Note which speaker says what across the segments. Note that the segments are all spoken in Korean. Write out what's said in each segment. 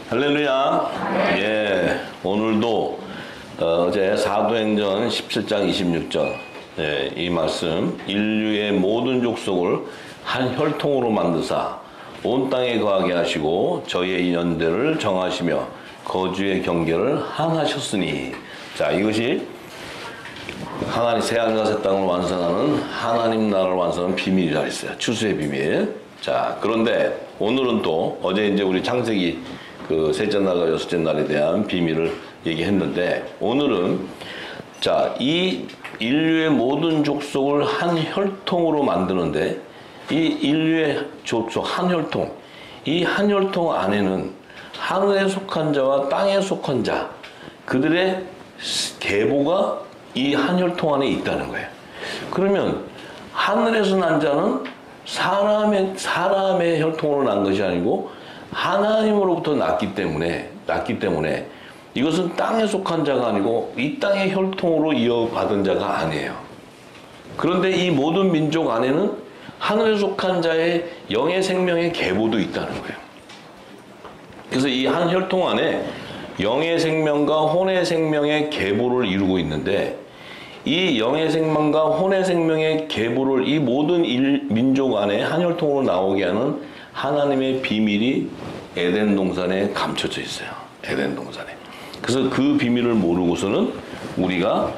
Speaker 1: 할렐루야. 예, 오늘도 어제 사도행전 17장 26절 이 말씀, 인류의 모든 족속을 한 혈통으로 만드사 온 땅에 거하게 하시고 저희의 인연대를 정하시며 거주의 경계를 항하셨으니. 자, 이것이 하나님 새하늘과 새 땅을 완성하는 하나님 나라를 완성하는 비밀이라 했어요. 추수의 비밀. 자, 그런데 오늘은 또 어제 이제 우리 창세기 그 셋째 날과 여섯째 날에 대한 비밀을 얘기했는데, 오늘은 자, 이 인류의 모든 족속을 한 혈통으로 만드는데, 이 인류의 족속 한 혈통, 이 한 혈통 안에는 하늘에 속한 자와 땅에 속한 자, 그들의 계보가 이 한 혈통 안에 있다는 거예요. 그러면 하늘에서 난 자는 사람의 혈통으로 난 것이 아니고 하나님으로부터 났기 때문에 이것은 땅에 속한 자가 아니고 이 땅의 혈통으로 이어받은 자가 아니에요. 그런데 이 모든 민족 안에는 하늘에 속한 자의 영의 생명의 계보도 있다는 거예요. 그래서 이 한 혈통 안에 영의 생명과 혼의 생명의 계보를 이루고 있는데, 이 영의 생명과 혼의 생명의 계보를 이 모든 민족 안에 한 혈통으로 나오게 하는 하나님의 비밀이 에덴 동산에 감춰져 있어요. 에덴 동산에. 그래서 그 비밀을 모르고서는 우리가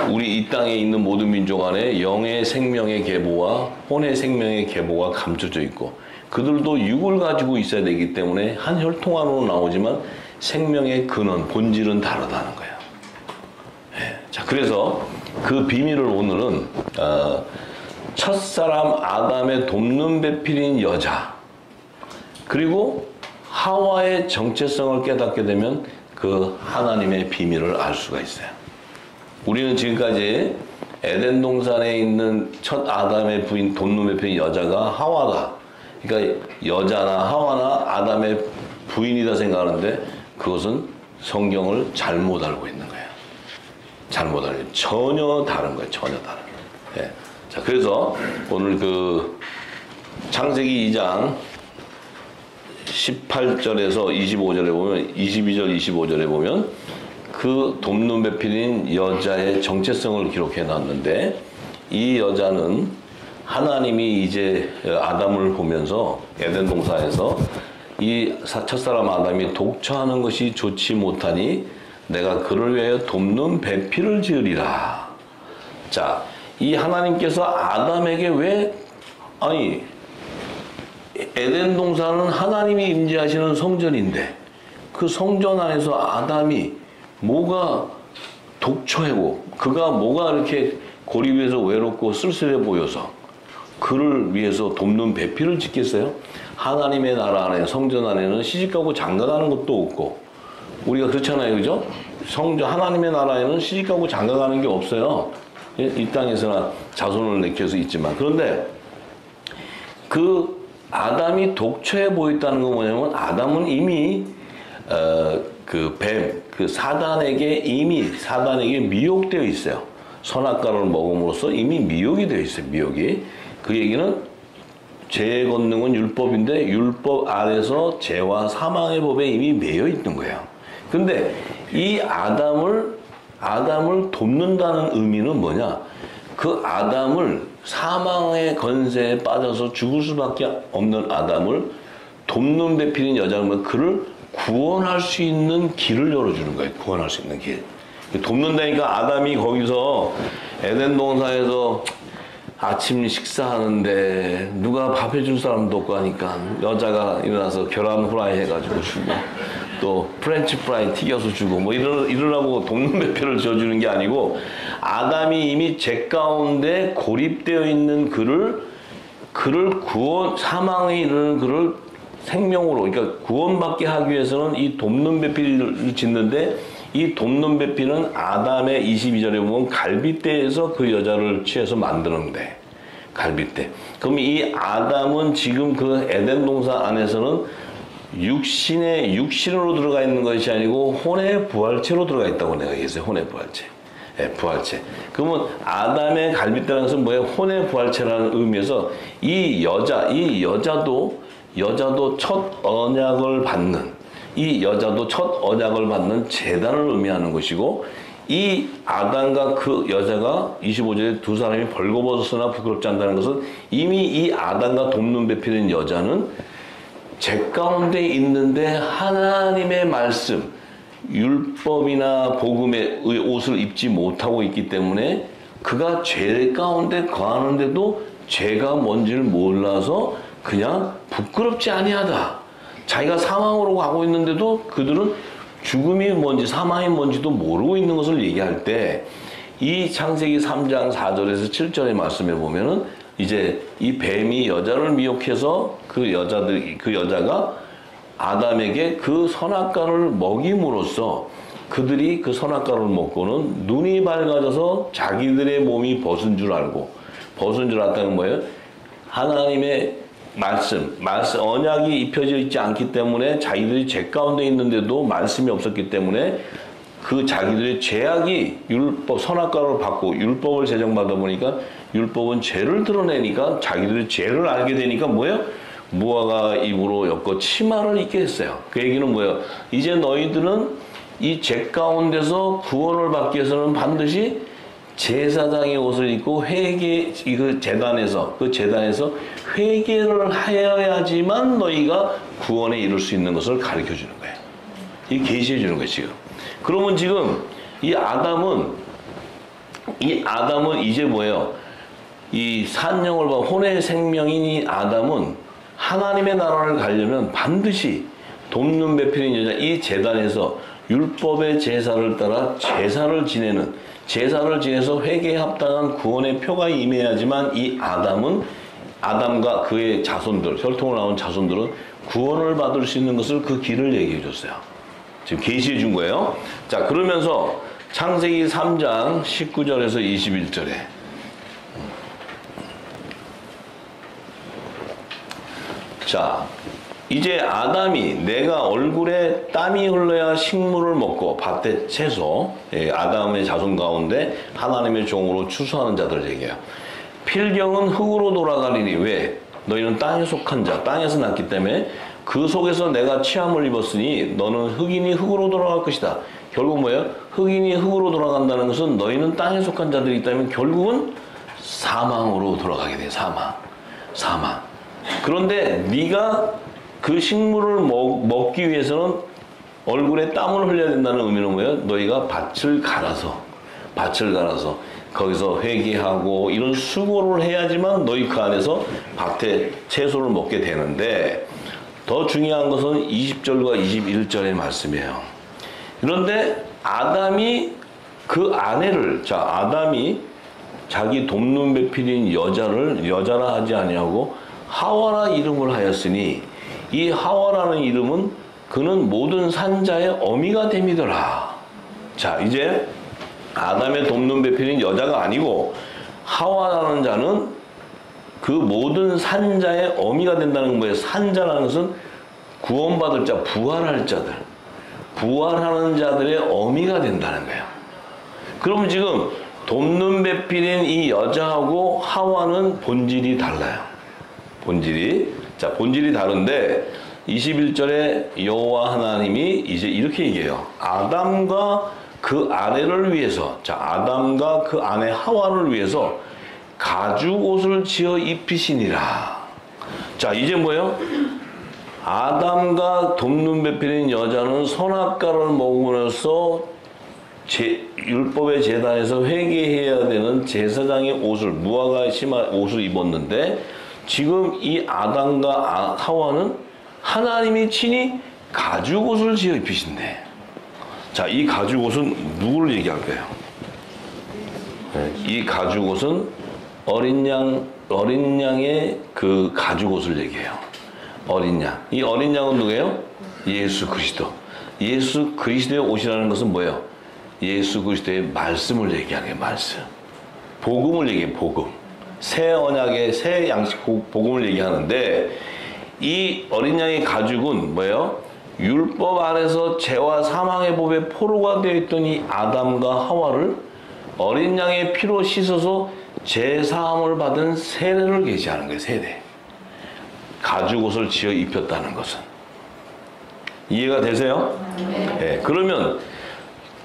Speaker 1: 우리 이 땅에 있는 모든 민족 안에 영의 생명의 계보와 혼의 생명의 계보가 감춰져 있고, 그들도 육을 가지고 있어야 되기 때문에 한 혈통 안으로 나오지만 생명의 근원, 본질은 다르다는 거예요. 네. 자, 그래서 그 비밀을 오늘은 첫사람 아담의 돕는 배필인 여자, 그리고 하와의 정체성을 깨닫게 되면 그 하나님의 비밀을 알 수가 있어요. 우리는 지금까지 에덴 동산에 있는 첫 아담의 부인, 돕는 배필인 여자가 하와다, 그러니까 여자나 하와나 아담의 부인이다 생각하는데, 그것은 성경을 잘못 알고 있는 거예요. 잘못 알고 있는, 전혀 다른 거예요. 전혀 다른 거예요. 예. 자, 그래서 오늘 그 창세기 2장 18절에서 25절에 보면, 22절, 25절에 보면 그 돕는 배필인 여자의 정체성을 기록해 놨는데, 이 여자는 하나님이 이제 아담을 보면서 에덴 동산에서 이 첫사람 아담이 독처하는 것이 좋지 못하니 내가 그를 위하여 돕는 배필을 지으리라. 자, 이 하나님께서 아담에게 에덴 동산은 하나님이 임재하시는 성전인데, 그 성전 안에서 아담이 뭐가 독초하고 그가 뭐가 이렇게 고립에서 외롭고 쓸쓸해 보여서 그를 위해서 돕는 배필을 짓겠어요? 하나님의 나라 안에, 성전 안에는 시집가고 장가가는 것도 없고, 우리가 그렇잖아요, 그죠? 하나님의 나라에는 시집가고 장가가는 게 없어요. 이 땅에서나 자손을 내켜서 있지만. 그런데 그 아담이 독초해 보였다는 건 뭐냐면, 아담은 이미 사단에게 미혹되어 있어요. 선악과를 먹음으로써 이미 미혹이 되어 있어요. 미혹이. 그 얘기는 죄의 권능은 율법인데 율법 아래서 죄와 사망의 법에 이미 매여 있는 거예요. 근데 이 아담을 돕는다는 의미는 뭐냐? 그 아담을 사망의 건세에 빠져서 죽을 수밖에 없는 아담을 돕는 배필인 여자는 그를 구원할 수 있는 길을 열어주는 거예요. 구원할 수 있는 길. 돕는다니까 아담이 거기서 에덴 동산에서 아침 식사하는데 누가 밥 해줄 사람도 없고 하니까 여자가 일어나서 계란 후라이 해가지고 주고, 또 프렌치 프라이 튀겨서 주고, 뭐 이러라고 돕는 배필을 지어주는 게 아니고, 아담이 이미 죄 가운데 고립되어 있는 그를 사망에 이르는 그를 생명으로, 그러니까 구원받게 하기 위해서는 이 돕는 배필을 짓는데, 이 돕는 배필은 아담의 22절에 보면 갈빗대에서 그 여자를 취해서 만드는데, 갈빗대. 그럼 이 아담은 지금 그 에덴 동산 안에서는 육신으로 들어가 있는 것이 아니고 혼의 부활체로 들어가 있다고 내가 얘기했어요. 혼의 부활체. 예, 부활체. 그러면 아담의 갈빗대라는 것은 뭐예요? 혼의 부활체라는 의미에서 이 여자도 여자도 첫 언약을 받는, 이 여자도 첫 언약을 받는 제단을 의미하는 것이고, 이 아담과 그 여자가 25절에 두 사람이 벌거벗었으나 부끄럽지 않다는 것은 이미 이 아담과 돕는 배필인 여자는 제 가운데 있는데 하나님의 말씀, 율법이나 복음의 옷을 입지 못하고 있기 때문에 그가 죄 가운데 거하는데도 죄가 뭔지를 몰라서 그냥 부끄럽지 아니하다. 자기가 사망으로 가고 있는데도 그들은 죽음이 뭔지 사망이 뭔지도 모르고 있는 것을 얘기할 때 이 창세기 3장 4절에서 7절의 말씀에 보면은 이제 이 뱀이 여자를 미혹해서 그 여자가 아담에게 그 선악과를 먹임으로써 그들이 그 선악과를 먹고는 눈이 밝아져서 자기들의 몸이 벗은 줄 알고, 벗은 줄 알았다는 거예요. 하나님의 말씀, 언약이 입혀져 있지 않기 때문에 자기들이 죄 가운데 있는데도 말씀이 없었기 때문에 그 자기들의 죄악이 율법, 선악과를 받고 율법을 제정받아 보니까 율법은 죄를 드러내니까 자기들의 죄를 알게 되니까 뭐예요? 무화과 잎으로 엮어 치마를 입게 했어요. 그 얘기는 뭐예요? 이제 너희들은 이 죄 가운데서 구원을 받기 위해서는 반드시 제사장의 옷을 입고 그 재단에서 회개를 하여야지만 너희가 구원에 이룰 수 있는 것을 가르쳐 주는 거예요. 이 계시해 주는 거예요, 지금. 그러면 지금 이 아담은 이제 뭐예요? 이 산영을 봐 혼의 생명인 이 아담은 하나님의 나라를 가려면 반드시 돕는 배필인 여자 이 제단에서 율법의 제사를 따라 제사를 지내서 회개에 합당한 구원의 표가 임해야지만 이 아담과 그의 자손들, 혈통을 나온 자손들은 구원을 받을 수 있는 것을 그 길을 얘기해 줬어요. 지금 계시해 준 거예요. 자, 그러면서 창세기 3장 19절에서 21절에 자, 이제 아담이 내가 얼굴에 땀이 흘러야 식물을 먹고 밭의 채소, 아담의 자손 가운데 하나님의 종으로 추수하는 자들을 얘기해요. 필경은 흙으로 돌아가리니 왜? 너희는 땅에 속한 자, 땅에서 났기 때문에 그 속에서 내가 취함을 입었으니 너는 흙이니 흙으로 돌아갈 것이다. 결국 뭐예요? 흙이니 흙으로 돌아간다는 것은 너희는 땅에 속한 자들이 있다면 결국은 사망으로 돌아가게 돼. 사망. 그런데 네가 그 식물을 먹기 위해서는 얼굴에 땀을 흘려야 된다는 의미는 뭐예요? 너희가 밭을 갈아서 거기서 회개하고 이런 수고를 해야지만 너희 그 안에서 밭에 채소를 먹게 되는데 더 중요한 것은 20절과 21절의 말씀이에요. 그런데 아담이 그 아내를 아담이 자기 돕는 배필인 여자를 여자라 하지 아니하고 하와라 이름을 하였으니 이 하와라는 이름은 그는 모든 산자의 어미가 됨이더라. 자, 이제 아담의 돕는 배필인 여자가 아니고 하와라는 자는 그 모든 산자의 어미가 된다는 거예요. 산자라는 것은 구원받을 자, 부활할 자들, 부활하는 자들의 어미가 된다는 거예요. 그럼 지금 돕는 배필인 이 여자하고 하와는 본질이 달라요. 본질이 다른데 21절에 여호와 하나님이 이제 이렇게 얘기해요. 아담과 그 아내를 위해서, 아담과 그 아내 하와를 위해서 가죽옷을 지어 입히시니라. 자, 이제 뭐예요? 아담과 돕는 배필인 여자는 선악과를 먹으면서 율법의 제단에서 회개해야 되는 제사장의 옷을, 무화과 치마 옷을 입었는데 지금 이 아담과 하와는 하나님이 친히 가죽옷을 지어 입히신대. 자, 이 가죽옷은 누구를 얘기할까요? 이 가죽옷은 어린 양의 그 가죽옷을 얘기해요. 어린 양. 이 어린 양은 누구예요? 예수 그리스도. 예수 그리스도의 옷이라는 것은 뭐예요? 예수 그리스도의 말씀을 얘기하는 게 말씀. 복음을 얘기해요. 복음. 새 언약의 새 양식 복음을 얘기하는데 이 어린 양의 가죽은 뭐예요? 율법 안에서 죄와 사망의 법에 포로가 되어 있던 이 아담과 하와를 어린 양의 피로 씻어서 죄 사함을 받은 세례를 계시하는 거예요. 세례. 가죽옷을 지어 입혔다는 것은. 이해가 되세요? 네. 그러면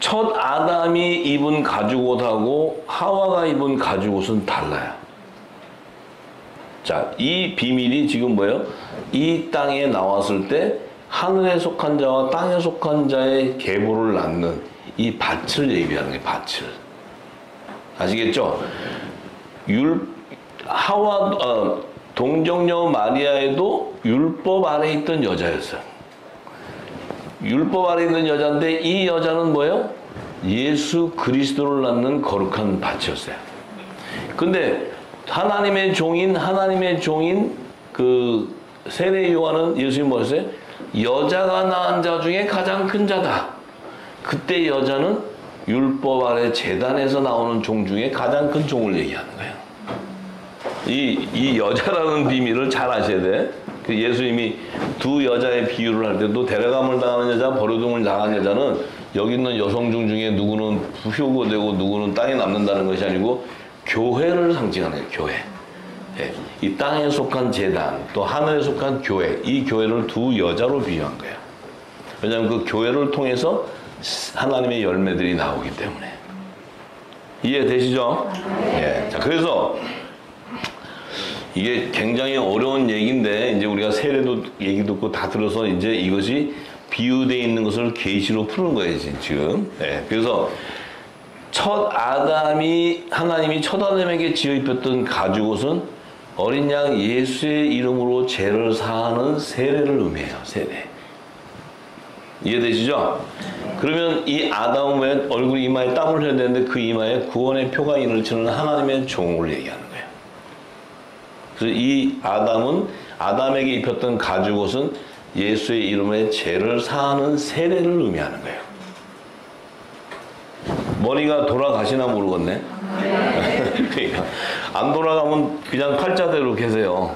Speaker 1: 첫 아담이 입은 가죽옷하고 하와가 입은 가죽옷은 달라요. 자, 이 비밀이 지금 뭐예요? 이 땅에 나왔을 때 하늘에 속한 자와 땅에 속한 자의 계보를 낳는 이 밭을 얘기하는 거예요. 밭을. 아시겠죠? 동정녀 마리아에도 율법 아래 있던 여자였어요. 율법 아래 있는 여자인데 이 여자는 뭐예요? 예수 그리스도를 낳는 거룩한 밭이었어요. 근데 하나님의 종인 그 세례 요한은 예수님 뭐였어요? 여자가 낳은 자 중에 가장 큰 자다. 그때 여자는 율법 아래 제단에서 나오는 종 중에 가장 큰 종을 얘기하는 거예요. 이 여자라는 비밀을 잘 아셔야 돼. 그 예수님이 두 여자의 비유를 할 때도 데려감을 당하는 여자, 버려둠을 당한 여자는 여기 있는 여성 중에 누구는 부효고되고 누구는 땅에 남는다는 것이 아니고 교회를 상징하는 거예요. 교회. 예, 이 땅에 속한 제단, 또 하늘에 속한 교회, 이 교회를 두 여자로 비유한 거예요. 왜냐하면 그 교회를 통해서 하나님의 열매들이 나오기 때문에. 이해되시죠? 예. 자, 그래서 이게 굉장히 어려운 얘기인데 이제 우리가 세례도 얘기 듣고 다 들어서 이제 이것이 비유되어 있는 것을 계시로 푸는 거예요, 지금. 예. 그래서 하나님이 첫 아담에게 지어 입혔던 가죽옷은 어린 양 예수의 이름으로 죄를 사하는 세례를 의미해요. 세례. 이해되시죠? 그러면 이 아담은 왜 얼굴 이마에 땀을 흘려야 되는데 그 이마에 구원의 표가 인을 치는 하나님의 종을 얘기하는 거예요. 그래서 이 아담에게 입혔던 가죽옷은 예수의 이름에 죄를 사하는 세례를 의미하는 거예요. 머리가 돌아가시나 모르겠네. 그러니까 안 돌아가면 그냥 팔자대로 계세요.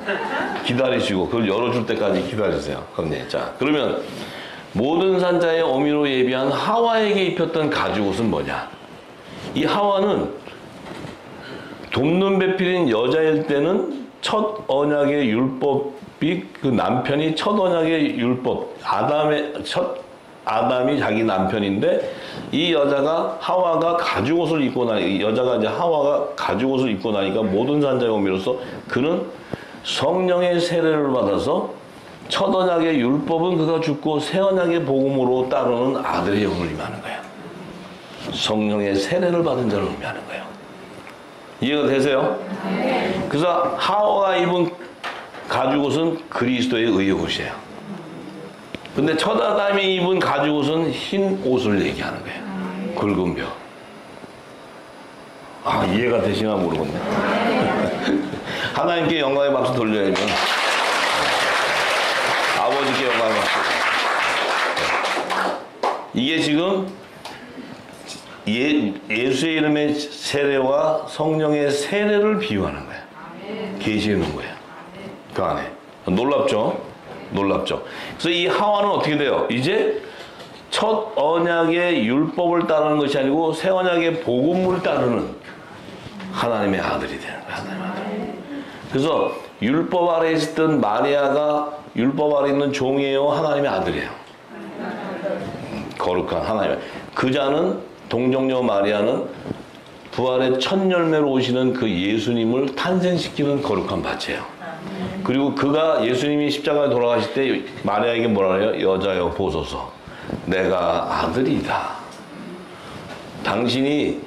Speaker 1: 기다리시고 그걸 열어줄 때까지 기다리세요. 자, 그러면 모든 산자의 어미로 예비한 하와에게 입혔던 가죽옷은 뭐냐? 이 하와는 돕는 배필인 여자일 때는 첫 언약의 율법이 그 남편이 첫 언약의 율법 아담이 자기 남편인데 이 하와가 가죽옷을 입고 하와가 가죽옷을 입고 나니까 모든 산자의 어미로서 그는 성령의 세례를 받아서 첫 언약의 율법은 그가 죽고 새 언약의 복음으로 따르는 아들의 영을 의미하는 거예요. 성령의 세례를 받은 자를 의미하는 거예요. 이해가 되세요? 그래서 하와가 입은 가죽옷은 그리스도의 의의 옷이에요. 근데 첫 아담이 입은 가죽옷은 흰 옷을 얘기하는 거예요. 굵은 벼. 아, 이해가 되시나 모르겠네. 하나님께 영광의 박수 돌려야죠. 아버지께 영광의 박수. 이게 지금 예수의 이름의 세례와 성령의 세례를 비유하는 거예요. 계시해 놓은 거예요. 그 안에. 놀랍죠? 놀랍죠? 그래서 이 하와는 어떻게 돼요? 이제 첫 언약의 율법을 따르는 것이 아니고 새 언약의 복음을 따르는 하나님의 아들이 되는 거예요. 하나님의 아들. 그래서 율법 아래 있었던 마리아가 율법 아래 있는 종이에요? 하나님의 아들이에요? 거룩한 하나님의. 그 자는 동정녀 마리아는 부활의 첫 열매로 오시는 그 예수님을 탄생시키는 거룩한 밭이에요. 그리고 그가 예수님이 십자가에 돌아가실 때 마리아에게 뭐라 그래요? 여자여 보소서 내가 아들이다. 당신이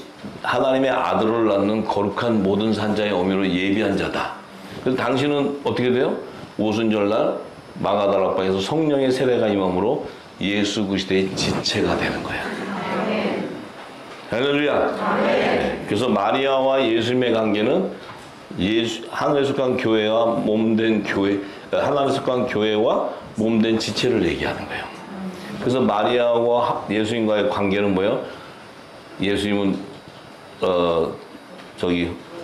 Speaker 1: 하나님의 아들을 낳는 거룩한 모든 산자의 어미로 예비한 자다. 그래서 당신은 어떻게 돼요? 오순절날 마가다락방에서 성령의 세례가 임함으로 예수 그리스도의 지체가 되는 거야. 할렐루야. 네. 그래서 마리아와 예수님의 관계는 하늘에 속한 교회와 몸된 교회, 하늘에 속한 교회와 몸된 지체를 얘기하는 거예요. 그래서 마리아와 예수님과의 관계는 뭐예요? 예수님은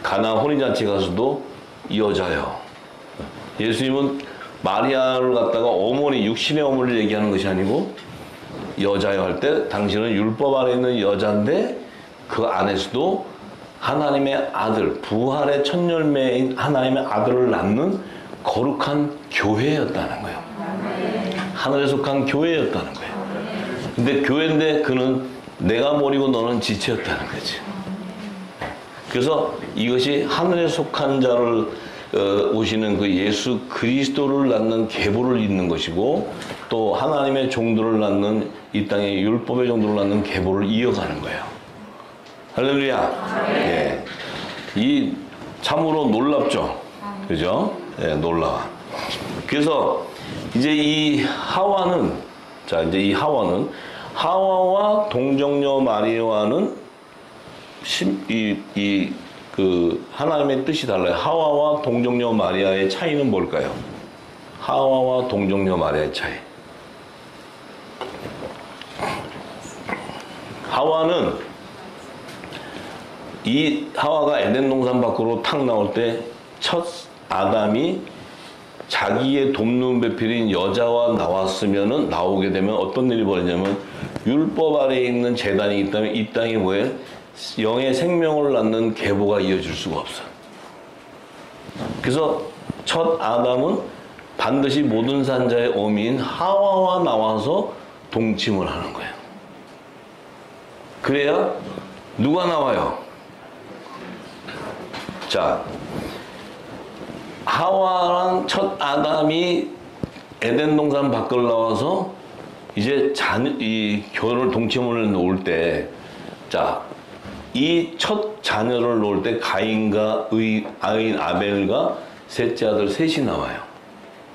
Speaker 1: 가나 혼인잔치 가서도 여자요. 예수님은 마리아를 갖다가 어머니, 육신의 어머니를 얘기하는 것이 아니고 여자요 할 때 당신은 율법 아래 있는 여자인데 그 안에서도 하나님의 아들, 부활의 첫 열매인 하나님의 아들을 낳는 거룩한 교회였다는 거예요. 하늘에 속한 교회였다는 거예요. 근데 교회인데 그는 내가 머리고 너는 지체였다는 거지. 그래서 이것이 하늘에 속한 자를 오시는 그 예수 그리스도를 낳는 계보를 잇는 것이고, 또 하나님의 종들을 낳는 이 땅의 율법의 종들을 낳는 계보를 이어가는 거예요. 할렐루야. 예. 이 참으로 놀랍죠. 그죠? 예, 놀라워. 그래서 이제 이 하와는, 자, 이제 이 하와는, 하와와 동정녀 마리아와는 하나님의 뜻이 달라요. 하와와 동정녀 마리아의 차이는 뭘까요? 하와와 동정녀 마리아의 차이. 하와는, 이 하와가 에덴 동산 밖으로 탁 나올 때 첫 아담이 자기의 돕는 배필인 여자와 나오게 되면 어떤 일이 벌어지냐면, 율법 아래에 있는 제단이 있다면 이 땅에 뭐예요? 영의 생명을 낳는 계보가 이어질 수가 없어. 그래서 첫 아담은 반드시 모든 산자의 어미인 하와와 나와서 동침을 하는 거예요. 그래야 누가 나와요? 자, 하와랑 첫 아담이 에덴 동산 밖을 나와서 이제 이 결혼을 동침을 놓을 때, 자, 이 첫 자녀를 놓을 때 가인과 아인 아벨과 셋째 아들 셋이 나와요.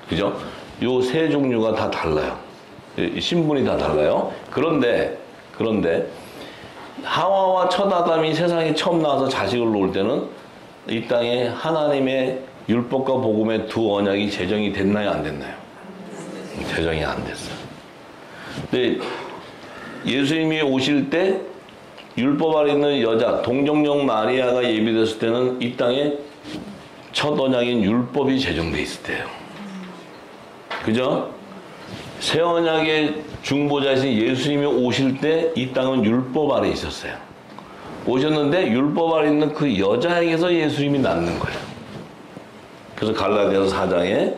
Speaker 1: 그죠? 요 세 종류가 다 달라요. 신분이 다 달라요. 그런데 하와와 첫 아담이 세상에 처음 나와서 자식을 놓을 때는 이 땅에 하나님의 율법과 복음의 두 언약이 제정이 됐나요, 안 됐나요? 제정이 안 됐어요. 근데 예수님이 오실 때 율법 아래 있는 여자, 동정녀 마리아가 예비됐을 때는 이 땅에 첫 언약인 율법이 제정돼 있을 때예요. 그죠? 새 언약의 중보자이신 예수님이 오실 때 이 땅은 율법 아래 있었어요. 오셨는데 율법 아래 있는 그 여자에게서 예수님이 낳는 거예요. 그래서 갈라디아서 4장에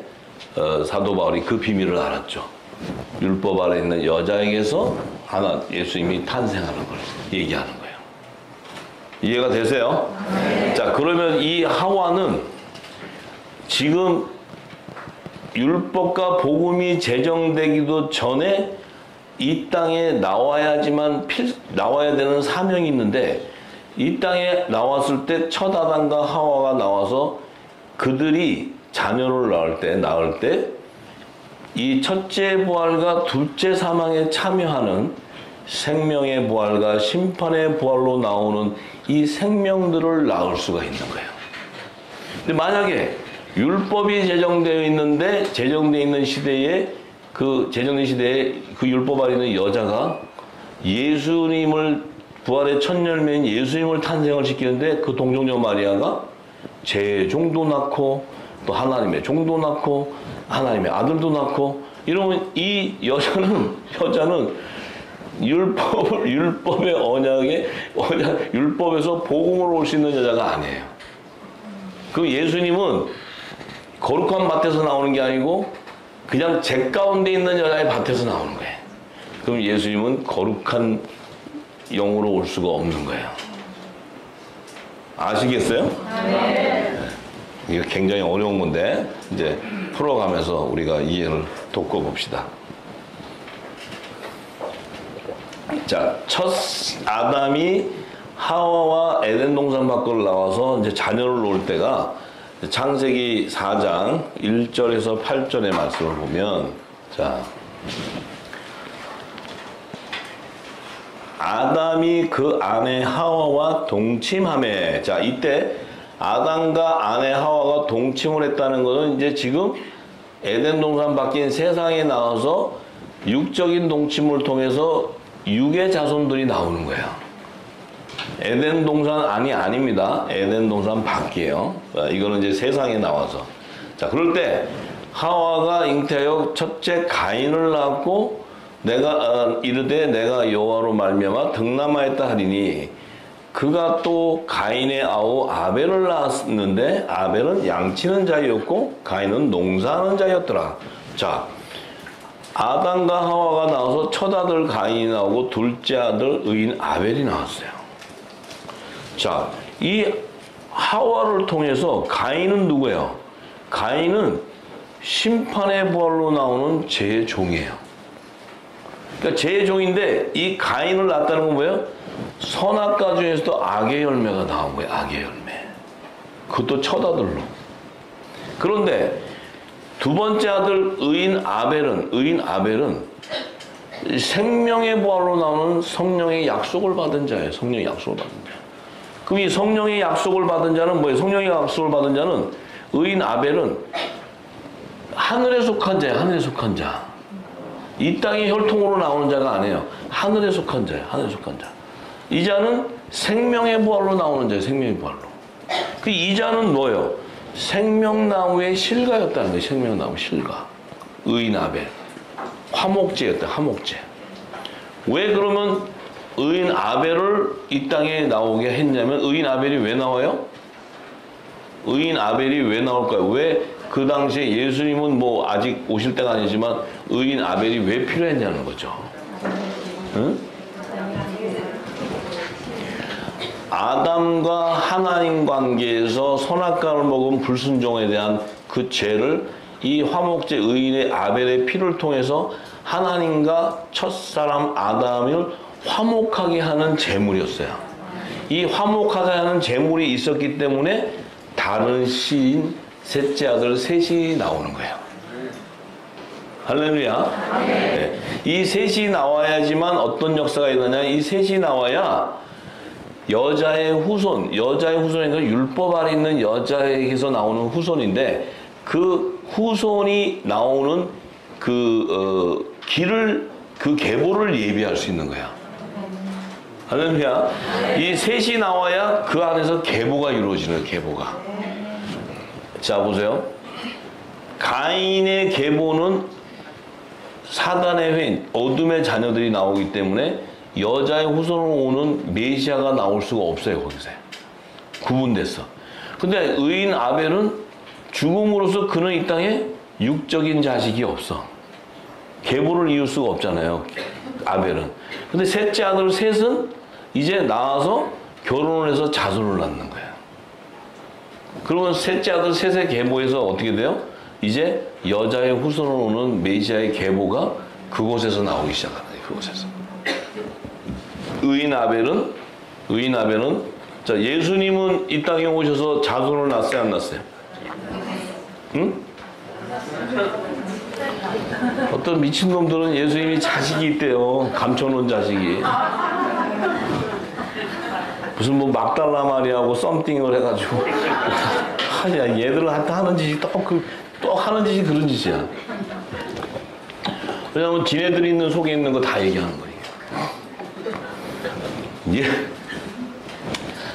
Speaker 1: 사도 바울이 그 비밀을 알았죠. 율법 아래 있는 여자에게서 예수님이 탄생하는 걸 얘기하는 거예요. 이해가 되세요? 네. 자, 그러면 이 하와는 지금 율법과 복음이 제정되기도 전에 이 땅에 나와야 되는 사명이 있는데, 이 땅에 나왔을 때 첫 아담과 하와가 나와서 그들이 자녀를 낳을 때 이 첫째 부활과 둘째 사망에 참여하는 생명의 부활과 심판의 부활로 나오는 이 생명들을 낳을 수가 있는 거예요. 근데 만약에 율법이 제정되어 있는 시대에 그 율법 아래 있는 여자가 예수님을, 부활의 첫 열매인 예수님을 탄생을 시키는데, 그 동정녀 마리아가 제 종도 낳고 또 하나님의 종도 낳고 하나님의 아들도 낳고 이러면 이 여자는 율법의 율법에서 복음으로 올 수 있는 여자가 아니에요. 그 예수님은 거룩한 밭에서 나오는 게 아니고 그냥 제 가운데 있는 여자의 밭에서 나오는 거예요. 그럼 예수님은 거룩한 영으로 올 수가 없는 거예요. 아시겠어요? 네. 이거 굉장히 어려운 건데 이제 풀어가면서 우리가 이해를 돕고 봅시다. 자, 첫 아담이 하와와 에덴 동산 밖으로 나와서 이제 자녀를 놓을 때가 창세기 4장 1절에서 8절의 말씀을 보면, 자, 아담이 그 아내 하와와 동침하매. 자, 이때 아담과 아내 하와가 동침을 했다는 것은 이제 지금 에덴 동산 밖인 세상에 나와서 육적인 동침을 통해서 육의 자손들이 나오는 거예요. 에덴 동산 아닙니다. 에덴 동산 밖이에요. 이거는 이제 세상에 나와서. 자, 그럴 때 하와가 잉태하여 첫째 가인을 낳고 이르되 내가 여호와로 말미암아 득남하였다 하리니, 그가 또 가인의 아우 아벨을 낳았는데 아벨은 양치는 자였고 가인은 농사하는 자였더라. 자, 아담과 하와가 나와서 첫 아들 가인이 나오고 둘째 아들 의인 아벨이 나왔어요. 자, 이 하와를 통해서 가인은 누구예요? 가인은 심판의 부활로 나오는 제 종이에요. 그러니까 제 종인데 이 가인을 낳았다는 건 뭐예요? 선악과 중에서도 악의 열매가 나온 거예요. 악의 열매. 그것도 첫 아들로. 그런데 두 번째 아들 의인 아벨은 생명의 부활로 나오는 성령의 약속을 받은 자예요. 성령의 약속을 받은 자. 그럼 이 성령의 약속을 받은 자는 뭐예요? 성령의 약속을 받은 자는 의인 아벨은 하늘에 속한 자예요. 하늘에 속한 자. 이 땅의 혈통으로 나오는 자가 아니에요. 하늘에 속한 자예요. 하늘에 속한 자. 이 자는 생명의 부활로 나오는 자예요. 생명의 부활로. 그 이 자는 뭐예요? 생명나무의 실과였다는 거예요. 생명나무 실과. 의인 아벨. 화목제였다. 화목제. 왜 그러면 의인 아벨을 이 땅에 나오게 했냐면 의인 아벨이 왜 나와요? 의인 아벨이 왜 나올까요? 왜 그 당시에 예수님은 뭐 아직 오실 때가 아니지만 의인 아벨이 왜 필요했냐는 거죠. 응? 아담과 하나님 관계에서 선악과를 먹은 불순종에 대한 그 죄를 이 화목제 의인의 아벨의 피를 통해서 하나님과 첫사람 아담을 화목하게 하는 제물이었어요. 이 화목하게 하는 제물이 있었기 때문에 다른 시인 셋째 아들 셋이 나오는 거예요. 할렐루야. 네. 이 셋이 나와야지만 어떤 역사가 일어나냐. 이 셋이 나와야 여자의 후손이니까 율법 아래 있는 여자에게서 나오는 후손인데 그 후손이 나오는 그 길을 그 계보를 예비할 수 있는 거야. 할렐루야. 이 셋이 나와야 그 안에서 계보가 이루어지는 거예요. 계보가. 자 보세요. 가인의 계보는 사단의 회인, 어둠의 자녀들이 나오기 때문에 여자의 후손으로 오는 메시아가 나올 수가 없어요. 거기서 구분됐어. 근데 의인 아벨은 죽음으로써 그는 이 땅에 육적인 자식이 없어. 계보를 이룰 수가 없잖아요. 아벨은. 근데 셋째 아들 셋은 이제 나와서 결혼을 해서 자손을 낳는 거야. 그러면 셋째 아들 셋의 계보에서 어떻게 돼요? 이제 여자의 후손으로 오는 메시아의 계보가 그곳에서 나오기 시작하는 거예요. 그곳에서. 의인 아벨은 자 예수님은 이 땅에 오셔서 자손을 낳았어요, 안 낳았어요? 응? 어떤 미친놈들은 예수님이 자식이 있대요. 감춰놓은 자식이. 무슨 뭐 막달라 마리아하고 썸띵을 해가지고 하냐. 얘들한테 하는 짓이 또 하는 짓이 그런 짓이야. 왜냐면 지네들이 있는 속에 있는 거 다 얘기하는 거예요.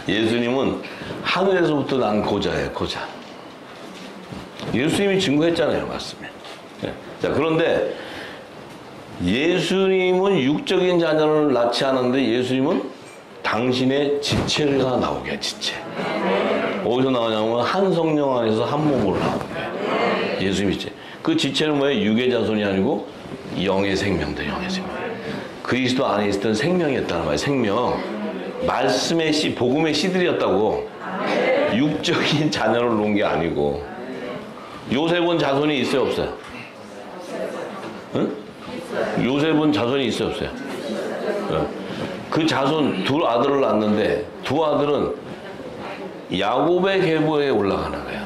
Speaker 1: 예수님은 하늘에서부터 난 고자예요. 고자. 예수님이 증거했잖아요. 말씀에. 자, 그런데 예수님은 육적인 자녀를 낳지 않았는데 예수님은 당신의 지체가 나오게 해. 지체. 어디서 나오냐면 한 성령 안에서 한 몸으로 나오는 거예요. 예수님이 지체. 그 지체는 뭐예요? 육의 자손이 아니고 영의 생명들. 영의 생명. 그리스도 안에 있었던 생명이었다는 말이에요. 생명. 말씀의 씨, 복음의 씨들이었다고. 육적인 자녀를 놓은 게 아니고. 요셉은 자손이 있어요, 없어요? 응? 요셉은 자손이 있어요, 없어요? 응. 그 자손 두 아들을 낳았는데 두 아들은 야곱의 계보에 올라가는 거예요.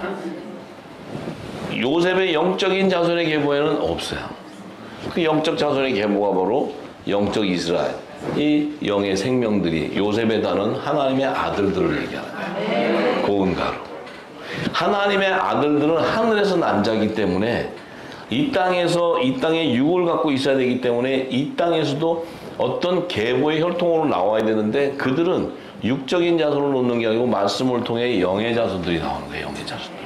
Speaker 1: 요셉의 영적인 자손의 계보에는 없어요. 그 영적 자손의 계보가 바로 영적 이스라엘, 이 영의 생명들이 요셉에 다는 하나님의 아들들을 얘기하는 거예요. 고운 가루. 하나님의 아들들은 하늘에서 난 자이기 때문에 이 땅에 육을 갖고 있어야 되기 때문에 이 땅에서도 어떤 계보의 혈통으로 나와야 되는데 그들은 육적인 자손을 놓는 게 아니고 말씀을 통해 영의 자손들이 나오는 거예요. 영의 자손들.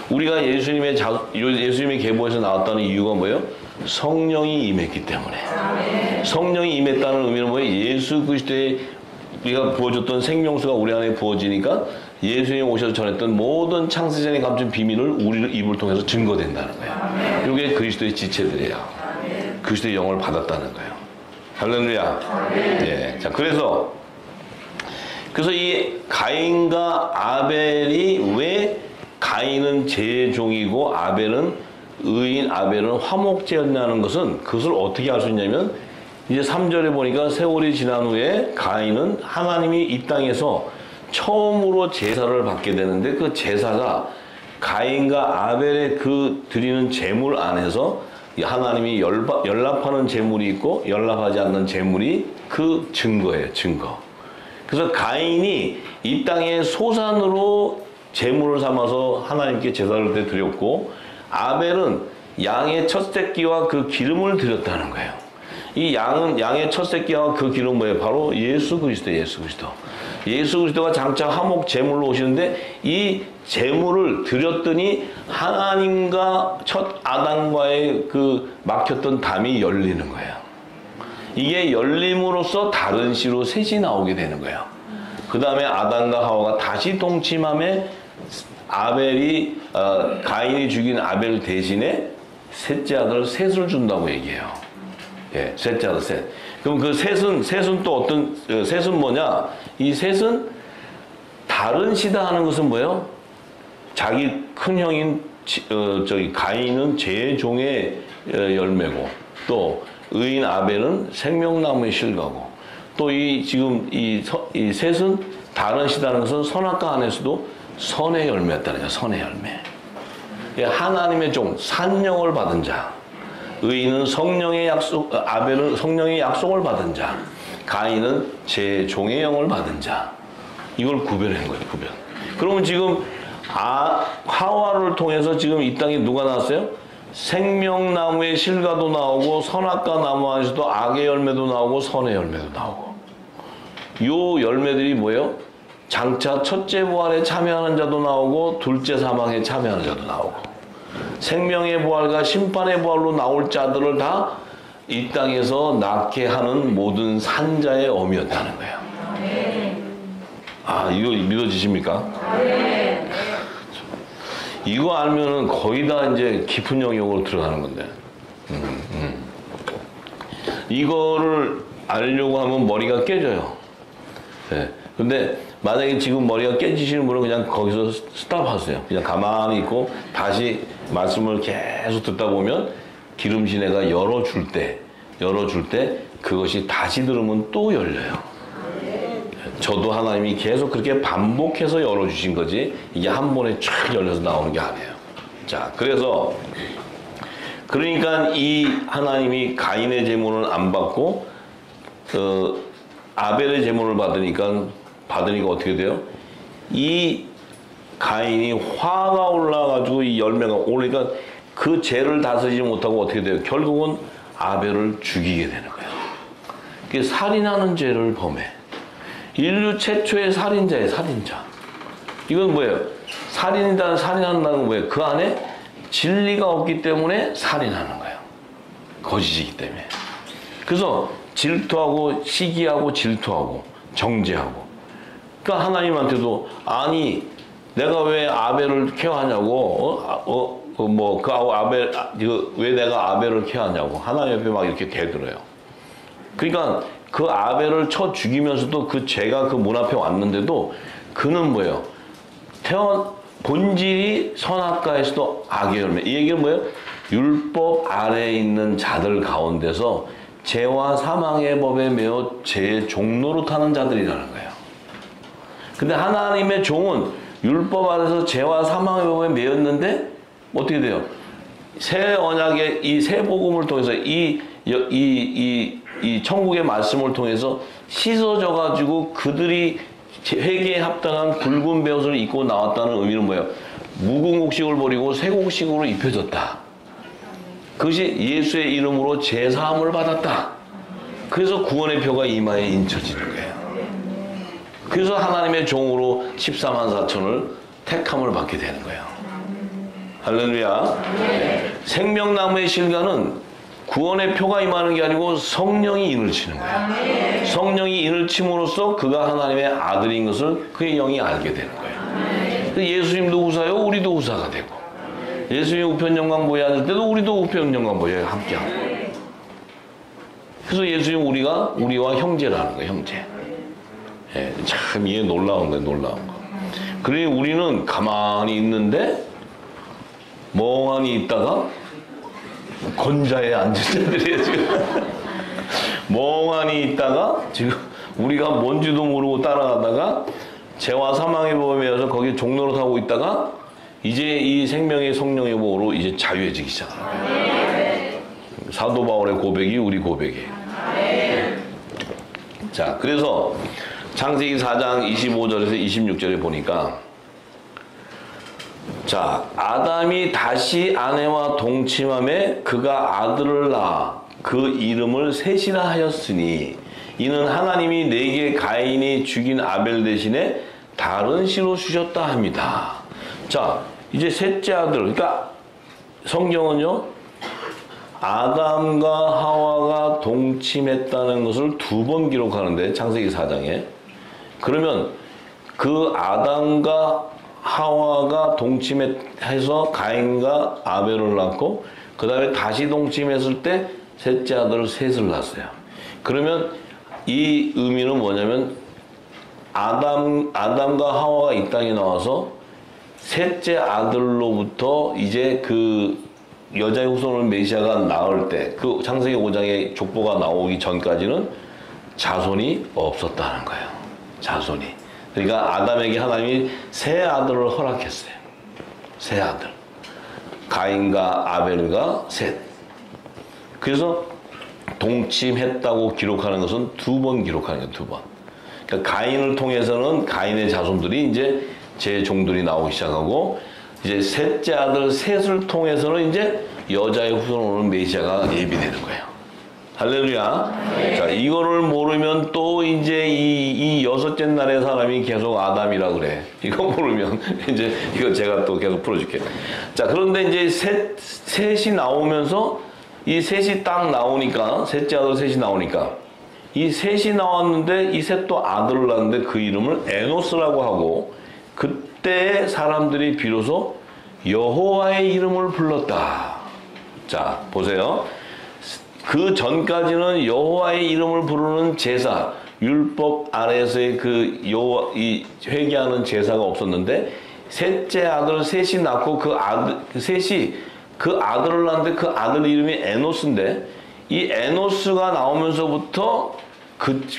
Speaker 1: 우리가 예수님의 계보에서 나왔다는 이유가 뭐예요? 성령이 임했기 때문에. 성령이 임했다는 의미는 뭐예요? 예수 그리스도의 우리가 부어줬던 생명수가 우리 안에 부어지니까 예수님이 오셔서 전했던 모든 창세전에 감춘 비밀을 우리를 입을 통해서 증거된다는 거예요. 이게 그리스도의 지체들이에요. 그리스도의 영을 받았다는 거예요. 할렐루야. 예. 자, 그래서 이 가인과 아벨이 왜 가인은 제종이고 아벨은 의인, 아벨은 화목제였냐는 것은 그것을 어떻게 알 수 있냐면 이제 3절에 보니까 세월이 지난 후에 가인은 하나님이 이 땅에서 처음으로 제사를 받게 되는데 그 제사가 가인과 아벨의 그 드리는 제물 안에서 하나님이 연락하는 제물이 있고 연락하지 않는 제물이 그 증거예요. 증거. 그래서 가인이 이 땅에 소산으로 제물을 삼아서 하나님께 제사를 드렸고 아벨은 양의 첫 새끼와 그 기름을 드렸다는 거예요. 이 양의 첫 새끼와 그 기름은 뭐예요? 바로 예수 그리스도. 예수 그리스도가 장차 화목 제물로 오시는데 이 제물을 드렸더니 하나님과 첫 아담과의 그 막혔던 담이 열리는 거예요. 이게 열림으로써 다른 씨로 셋이 나오게 되는 거예요. 그 다음에 아담과 하와가 다시 동침함에 아벨이 가인이 죽인 아벨 대신에 셋째 아들 셋을 준다고 얘기해요. 예, 셋째 아들 셋. 그럼 그 셋은 또 어떤 셋은 뭐냐? 이 셋은 다른 씨다 하는 것은 뭐예요? 자기 큰 형인 가인은 제종의 열매고 또 의인 아벨은 생명나무의 실과고 또 지금 이 셋은 다른 씨다는 것은 선악과 안에서도 선의 열매였다는 거예요. 선의 열매. 하나님의 종, 산령을 받은 자. 의인은 성령의 약속, 아벨은 성령의 약속을 받은 자. 가인은 제 종의 영을 받은 자. 이걸 구별한 거예요. 구별. 그러면 지금 하와를 통해서 지금 이 땅에 누가 나왔어요? 생명나무의 실과도 나오고 선악과 나무 안에서도 악의 열매도 나오고 선의 열매도 나오고. 요 열매들이 뭐예요? 장차 첫째 부활에 참여하는 자도 나오고 둘째 사망에 참여하는 자도 나오고 생명의 부활과 심판의 부활로 나올 자들을 다 이 땅에서 낳게 하는 모든 산자의 어미였다는 거예요. 아, 이거 믿어지십니까? 이거 알면은 거의 다 이제 깊은 영역으로 들어가는 건데. 이거를 알려고 하면 머리가 깨져요. 네. 근데 만약에 지금 머리가 깨지시는 분은 그냥 거기서 스탑하세요. 그냥 가만히 있고 다시 말씀을 계속 듣다 보면 기름시내가 열어줄 때 그것이 다시 들으면 또 열려요. 저도 하나님이 계속 그렇게 반복해서 열어주신 거지 이게 한 번에 쫙 열려서 나오는 게 아니에요. 자, 그러니까 이 하나님이 가인의 제물을 안 받고 아벨의 제물을 받으니까 어떻게 돼요? 이 가인이 화가 올라가지고 이 열매가 오르니까 그 죄를 다스리지 못하고 어떻게 돼요? 결국은 아벨을 죽이게 되는 거예요. 그게 살인하는 죄를 범해. 인류 최초의 살인자예요, 살인자. 이건 뭐예요? 살인한다는 건 뭐예요? 그 안에 진리가 없기 때문에 살인하는 거예요. 거짓이기 때문에. 그래서 질투하고 시기하고 질투하고 정죄하고. 그러니까 하나님한테도 아니 내가 왜 아벨을 케어하냐고 왜 내가 아벨을 케어하냐고 하나님 옆에 막 이렇게 대들어요. 그러니까 그 아벨을 쳐 죽이면서도 그 죄가 그 문 앞에 왔는데도 그는 뭐예요? 본질이 선악과에서도 악의 열매. 이 얘기는 뭐예요? 율법 아래에 있는 자들 가운데서 죄와 사망의 법에 매어 죄의 종로로 타는 자들이라는 거예요. 근데 하나님의 종은 율법 아래서 죄와 사망의 법에 매였는데 어떻게 돼요? 새 언약의 이 새 복음을 통해서 이 천국의 말씀을 통해서 씻어져 가지고 그들이 회개에 합당한 굵은 베옷을 입고 나왔다는 의미는 뭐예요? 묵은 곡식을 버리고 새 곡식으로 입혀졌다. 그것이 예수의 이름으로 죄 사함을 받았다. 그래서 구원의 표가 이마에 인쳐지는 거예요. 그래서 하나님의 종으로 14만 4천을 택함을 받게 되는 거예요. 할렐루야. 생명나무의 실과는 구원의 표가 임하는 게 아니고 성령이 인을 치는 거예요. 성령이 인을 침으로써 그가 하나님의 아들인 것을 그의 영이 알게 되는 거예요. 예수님도 후사요, 우리도 후사가 되고, 예수님이 우편영광보에 앉을 때도 우리도 우편영광보에 함께하고. 그래서 예수님 우리와 형제라는 거예요, 형제. 예, 참 이게 놀라운 거예요, 놀라운 거. 그러니 우리는 가만히 있는데 멍하니 있다가 권자에 앉은 자들이에요, 지금. 멍하니 있다가 지금 우리가 뭔지도 모르고 따라가다가 죄와 사망의 법에서 거기 종로로 타고 있다가 이제 이 생명의 성령의 보호로 이제 자유해지기 시작하는 거예요. 사도 바울의 고백이 우리 고백이에요. 자, 그래서 창세기 4장 25절에서 26절에 보니까, 자, 아담이 다시 아내와 동침함에 그가 아들을 낳아 그 이름을 셋이라 하였으니 이는 하나님이 내게 가인이 죽인 아벨 대신에 다른 씨로 주셨다 합니다. 자, 이제 셋째 아들, 그러니까 성경은요, 아담과 하와가 동침했다는 것을 2번 기록하는데, 창세기 4장에. 그러면 그 아담과 하와가 동침해서 가인과 아벨을 낳고 그 다음에 다시 동침했을 때 셋째 아들 셋을 낳았어요. 그러면 이 의미는 뭐냐면 아담과 하와가 이 땅에 나와서 셋째 아들로부터 이제 그 여자의 후손을 메시아가 나올 때, 그 창세기 5장의 족보가 나오기 전까지는 자손이 없었다는 거예요. 자손이. 그러니까 아담에게 하나님이 세 아들을 허락했어요. 세 아들. 가인과 아벨과 셋. 그래서 동침했다고 기록하는 것은 2번 기록하는 거예요. 2번. 그러니까 가인을 통해서는 가인의 자손들이 이제 제 종들이 나오기 시작하고, 이제 셋째 아들 셋을 통해서는 이제 여자의 후손으로 오는 메시아가 예비되는 거예요. 할렐루야. 네. 자, 이거를 모르면 또 이제 이 여섯째 날의 사람이 계속 아담이라 그래. 이거 모르면 이제 이거 제가 또 계속 풀어줄게요. 자, 그런데 이제 셋이 나오면서 이 셋이 딱 나오니까, 셋째 아들 셋이 나오니까, 이 셋이 나왔는데 이 셋도 아들을 낳았는데 그 이름을 에노스라고 하고, 그때 사람들이 비로소 여호와의 이름을 불렀다. 자, 보세요. 그 전까지는 여호와의 이름을 부르는 제사, 율법 아래에서의 이 회개하는 제사가 없었는데, 셋째 아들 셋이 낳고 셋이 그 아들을 낳았는데 그 아들 이름이 에노스인데, 이 에노스가 나오면서부터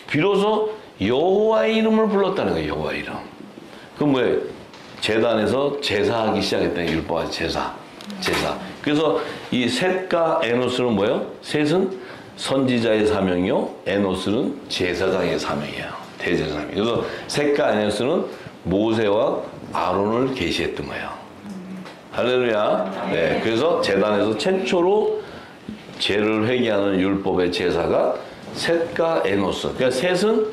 Speaker 1: 비로소 여호와의 이름을 불렀다는 거예요. 여호와의 이름. 그 뭐예요? 제단에서 제사하기 시작했다. 율법과 제사. 그래서 이 셋과 에노스는 뭐예요? 셋은 선지자의 사명이요, 에노스는 제사장의 사명이에요. 대제사장. 그래서 셋과 에노스는 모세와 아론을 계시했던 거예요. 할렐루야. 네. 그래서 제단에서 최초로 죄를 회개하는 율법의 제사가 셋과 에노스. 그러니까 셋은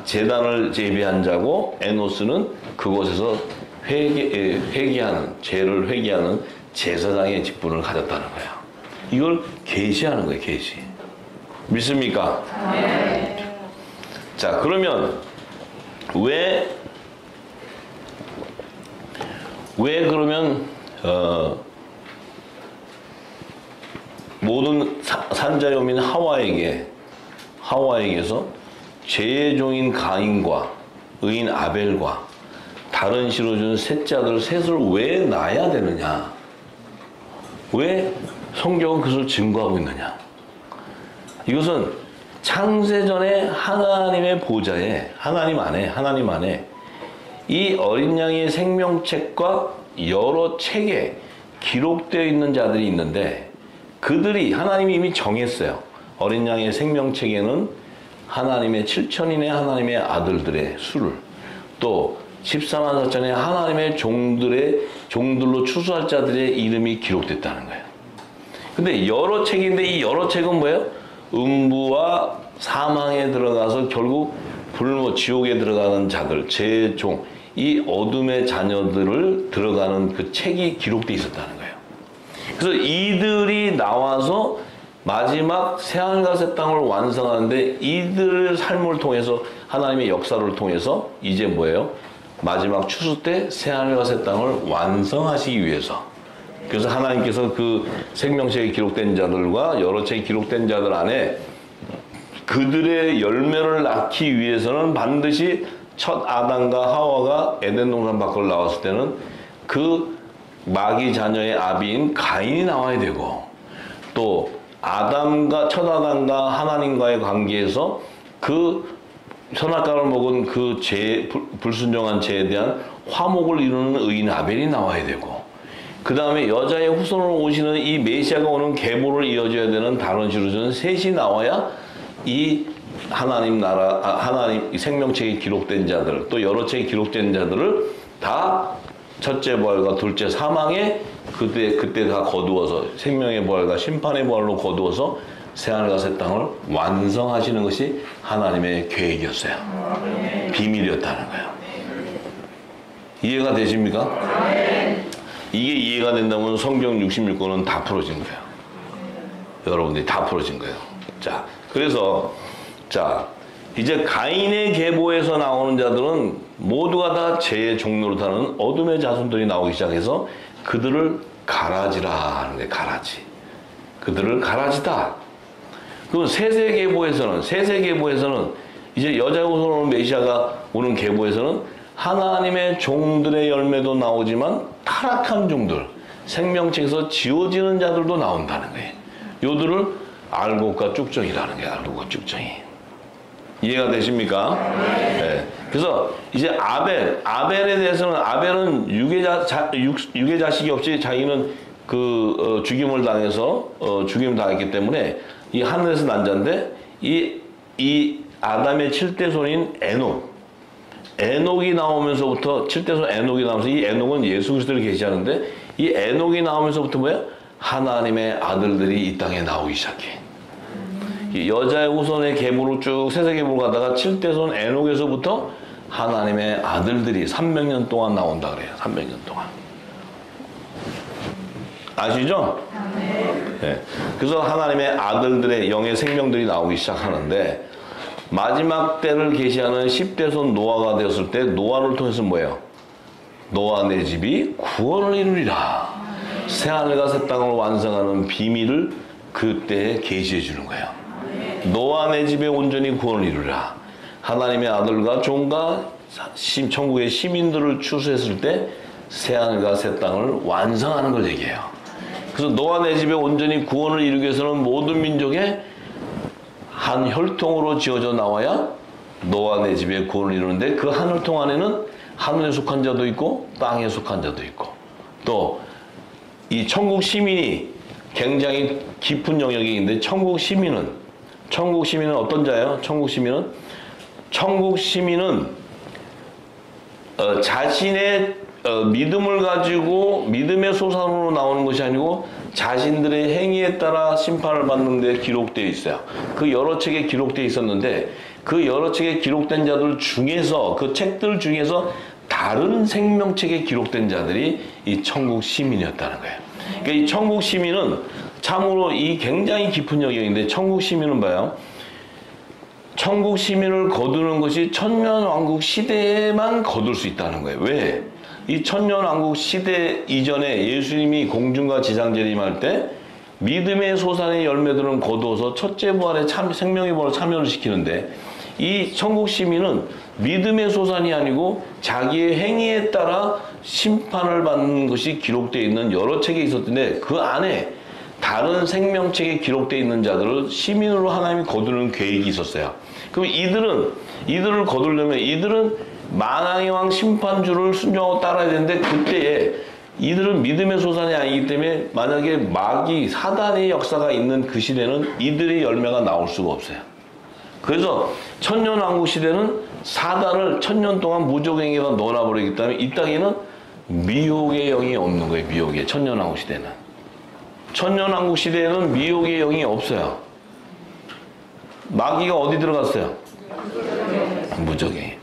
Speaker 1: 제단을 예비한 자고, 에노스는 그곳에서 회개하는, 죄를 회개하는 제사장의 직분을 가졌다는 거야. 이걸 계시하는 거예요, 계시. 믿습니까? 네. 자, 그러면 왜 그러면 모든 산자여민 하와에게서 죄의 종인 가인과 의인 아벨과 다른 씨로 준 셋째 아들 셋을 왜 낳아야 되느냐? 왜 성경은 그것을 증거하고 있느냐? 이것은 창세전에 하나님의 보좌에, 하나님 안에 이 어린 양의 생명책과 여러 책에 기록되어 있는 자들이 있는데, 그들이 하나님이 이미 정했어요. 어린 양의 생명책에는 하나님의 7천인의 하나님의 아들들의 수를, 또 14만 4천의 하나님의 종들로 추수할 자들의 이름이 기록됐다는 거예요. 근데 여러 책인데, 이 여러 책은 뭐예요? 음부와 사망에 들어가서 결국 지옥에 들어가는 자들, 제종, 이 어둠의 자녀들을 들어가는 그 책이 기록되어 있었다는 거예요. 그래서 이들이 나와서 마지막 새하늘과 새 땅을 완성하는데 이들의 삶을 통해서 하나님의 역사를 통해서 이제 뭐예요? 마지막 추수 때 새하늘과 새 땅을 완성하시기 위해서. 그래서 하나님께서 그 생명책에 기록된 자들과 여러 책에 기록된 자들 안에 그들의 열매를 낳기 위해서는 반드시 첫 아담과 하와가 에덴 동산 밖으로 나왔을 때는 그 마귀 자녀의 아비인 가인이 나와야 되고, 또 첫 아담과 하나님과의 관계에서 그 선악과를 먹은 그 불순종한 죄에 대한 화목을 이루는 의인 아벨이 나와야 되고, 그 다음에 여자의 후손으로 오시는 이 메시아가 오는 계보를 이어줘야 되는 다른 시루즈는 셋이 나와야 이 하나님 나라, 하나님 생명책에 기록된 자들, 또 여러 책에 기록된 자들을 다 첫째 부활과 둘째 사망에 그때 다 거두어서 생명의 부활과 심판의 부활로 거두어서 새하늘과 새 땅을 완성하시는 것이 하나님의 계획이었어요. 비밀이었다는 거예요. 이해가 되십니까? 이게 이해가 된다면 성경 66권은 다 풀어진 거예요. 여러분들이 다 풀어진 거예요. 자, 그래서 이제 가인의 계보에서 나오는 자들은 모두가 다 죄의 종로로 타는 어둠의 자손들이 나오기 시작해서 그들을 가라지라 하는 거예요. 가라지. 그들을 가라지다. 그럼 세세계보에서는 이제 여자 후손으로 메시아가 오는 계보에서는 하나님의 종들의 열매도 나오지만 타락한 종들, 생명책에서 지워지는 자들도 나온다는 거예요. 요들을 알곡과 쭉정이라는 거예요. 알곡과 쭉정이. 이해가 되십니까? 네. 그래서 이제 아벨에 대해서는 아벨은 육의 자식이 없이 자기는 죽임을 당해서 죽임을 당했기 때문에 이 하늘에서 난 자인데 이 아담의 7대 손인 에녹이 나오면서부터 7대 손 에녹이 나오면서 이 에녹은 예수 그리스도를 계시하는데 이 에녹이 나오면서부터 뭐야? 하나님의 아들들이 이 땅에 나오기 시작해. 여자의 후손의 계보로 쭉 세세계보로 가다가 7대 손 에녹에서부터 하나님의 아들들이 300년 동안 나온다 그래요. 300년 동안. 아시죠? 네. 그래서 하나님의 아들들의 영의 생명들이 나오기 시작하는데 마지막 때를 계시하는 10대 손 노아가 되었을 때 노아를 통해서 뭐예요? 노아 내 집이 구원을 이루리라. 새하늘과 새 땅을 완성하는 비밀을 그때에 계시해 주는 거예요. 노아 내 집에 온전히 구원을 이루라. 하나님의 아들과 종과 천국의 시민들을 추수했을 때 새하늘과 새 땅을 완성하는 걸 얘기해요. 그래서 노아 내 집에 온전히 구원을 이루기 위해서는 모든 민족의 한 혈통으로 지어져 나와야 노아 내 집에 구원을 이루는데 그 한 혈통 안에는 하늘에 속한 자도 있고 땅에 속한 자도 있고 또 이 천국 시민이 굉장히 깊은 영역이 있는데 천국 시민은 어떤 자예요? 천국 시민은 자신의 믿음을 가지고 믿음의 소산으로 나오는 것이 아니고 자신들의 행위에 따라 심판을 받는 데 기록되어 있어요. 그 여러 책에 기록되어 있었는데 그 여러 책에 기록된 자들 중에서 그 책들 중에서 다른 생명책에 기록된 자들이 이 천국 시민이었다는 거예요. 그러니까 이 천국 시민은 참으로 이 굉장히 깊은 영역인데 천국 시민은 봐요. 천국 시민을 거두는 것이 천년왕국 시대에만 거둘 수 있다는 거예요. 왜? 이 천년왕국 시대 이전에 예수님이 공중과 지상 재림할 때 믿음의 소산의 열매들은 거두어서 첫째 부활에 생명의 부활에 참여를 시키는데 이 천국 시민은 믿음의 소산이 아니고 자기의 행위에 따라 심판을 받는 것이 기록되어 있는 여러 책에 있었는데 그 안에 다른 생명책에 기록되어 있는 자들을 시민으로 하나님이 거두는 계획이 있었어요. 그럼 이들을 거두려면 이들은 만왕의 왕 심판주를 순종하고 따라야 되는데 그때에 이들은 믿음의 소산이 아니기 때문에 만약에 마귀 사단의 역사가 있는 그 시대는 이들의 열매가 나올 수가 없어요. 그래서 천년왕국 시대는 사단을 천년 동안 무적행에다 넣어놔버리기 때문에 이 땅에는 미혹의 영이 없는 거예요. 미혹의 천년왕국 시대는. 천년왕국 시대에는 미혹의 영이 없어요. 마귀가 어디 들어갔어요? 무적행.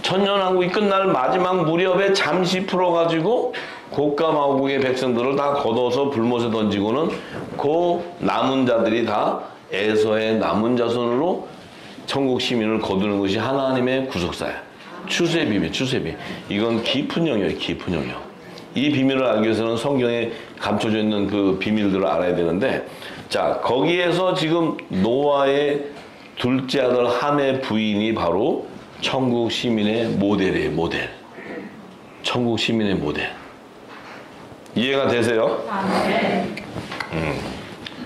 Speaker 1: 천년왕국이 끝날 마지막 무렵에 잠시 풀어가지고 곡과 마곡의 백성들을 다 걷어서 불못에 던지고는 그 남은 자들이 다 에서의 남은 자손으로 천국 시민을 거두는 것이 하나님의 구속사야. 추수의 비밀, 추수의 비밀. 이건 깊은 영역이에요, 깊은 영역. 이 비밀을 알기 위해서는 성경에 감춰져 있는 그 비밀들을 알아야 되는데, 자, 거기에서 지금 노아의 둘째 아들 함의 부인이 바로 천국 시민의 모델이에요, 모델. 천국 시민의 모델. 이해가 되세요?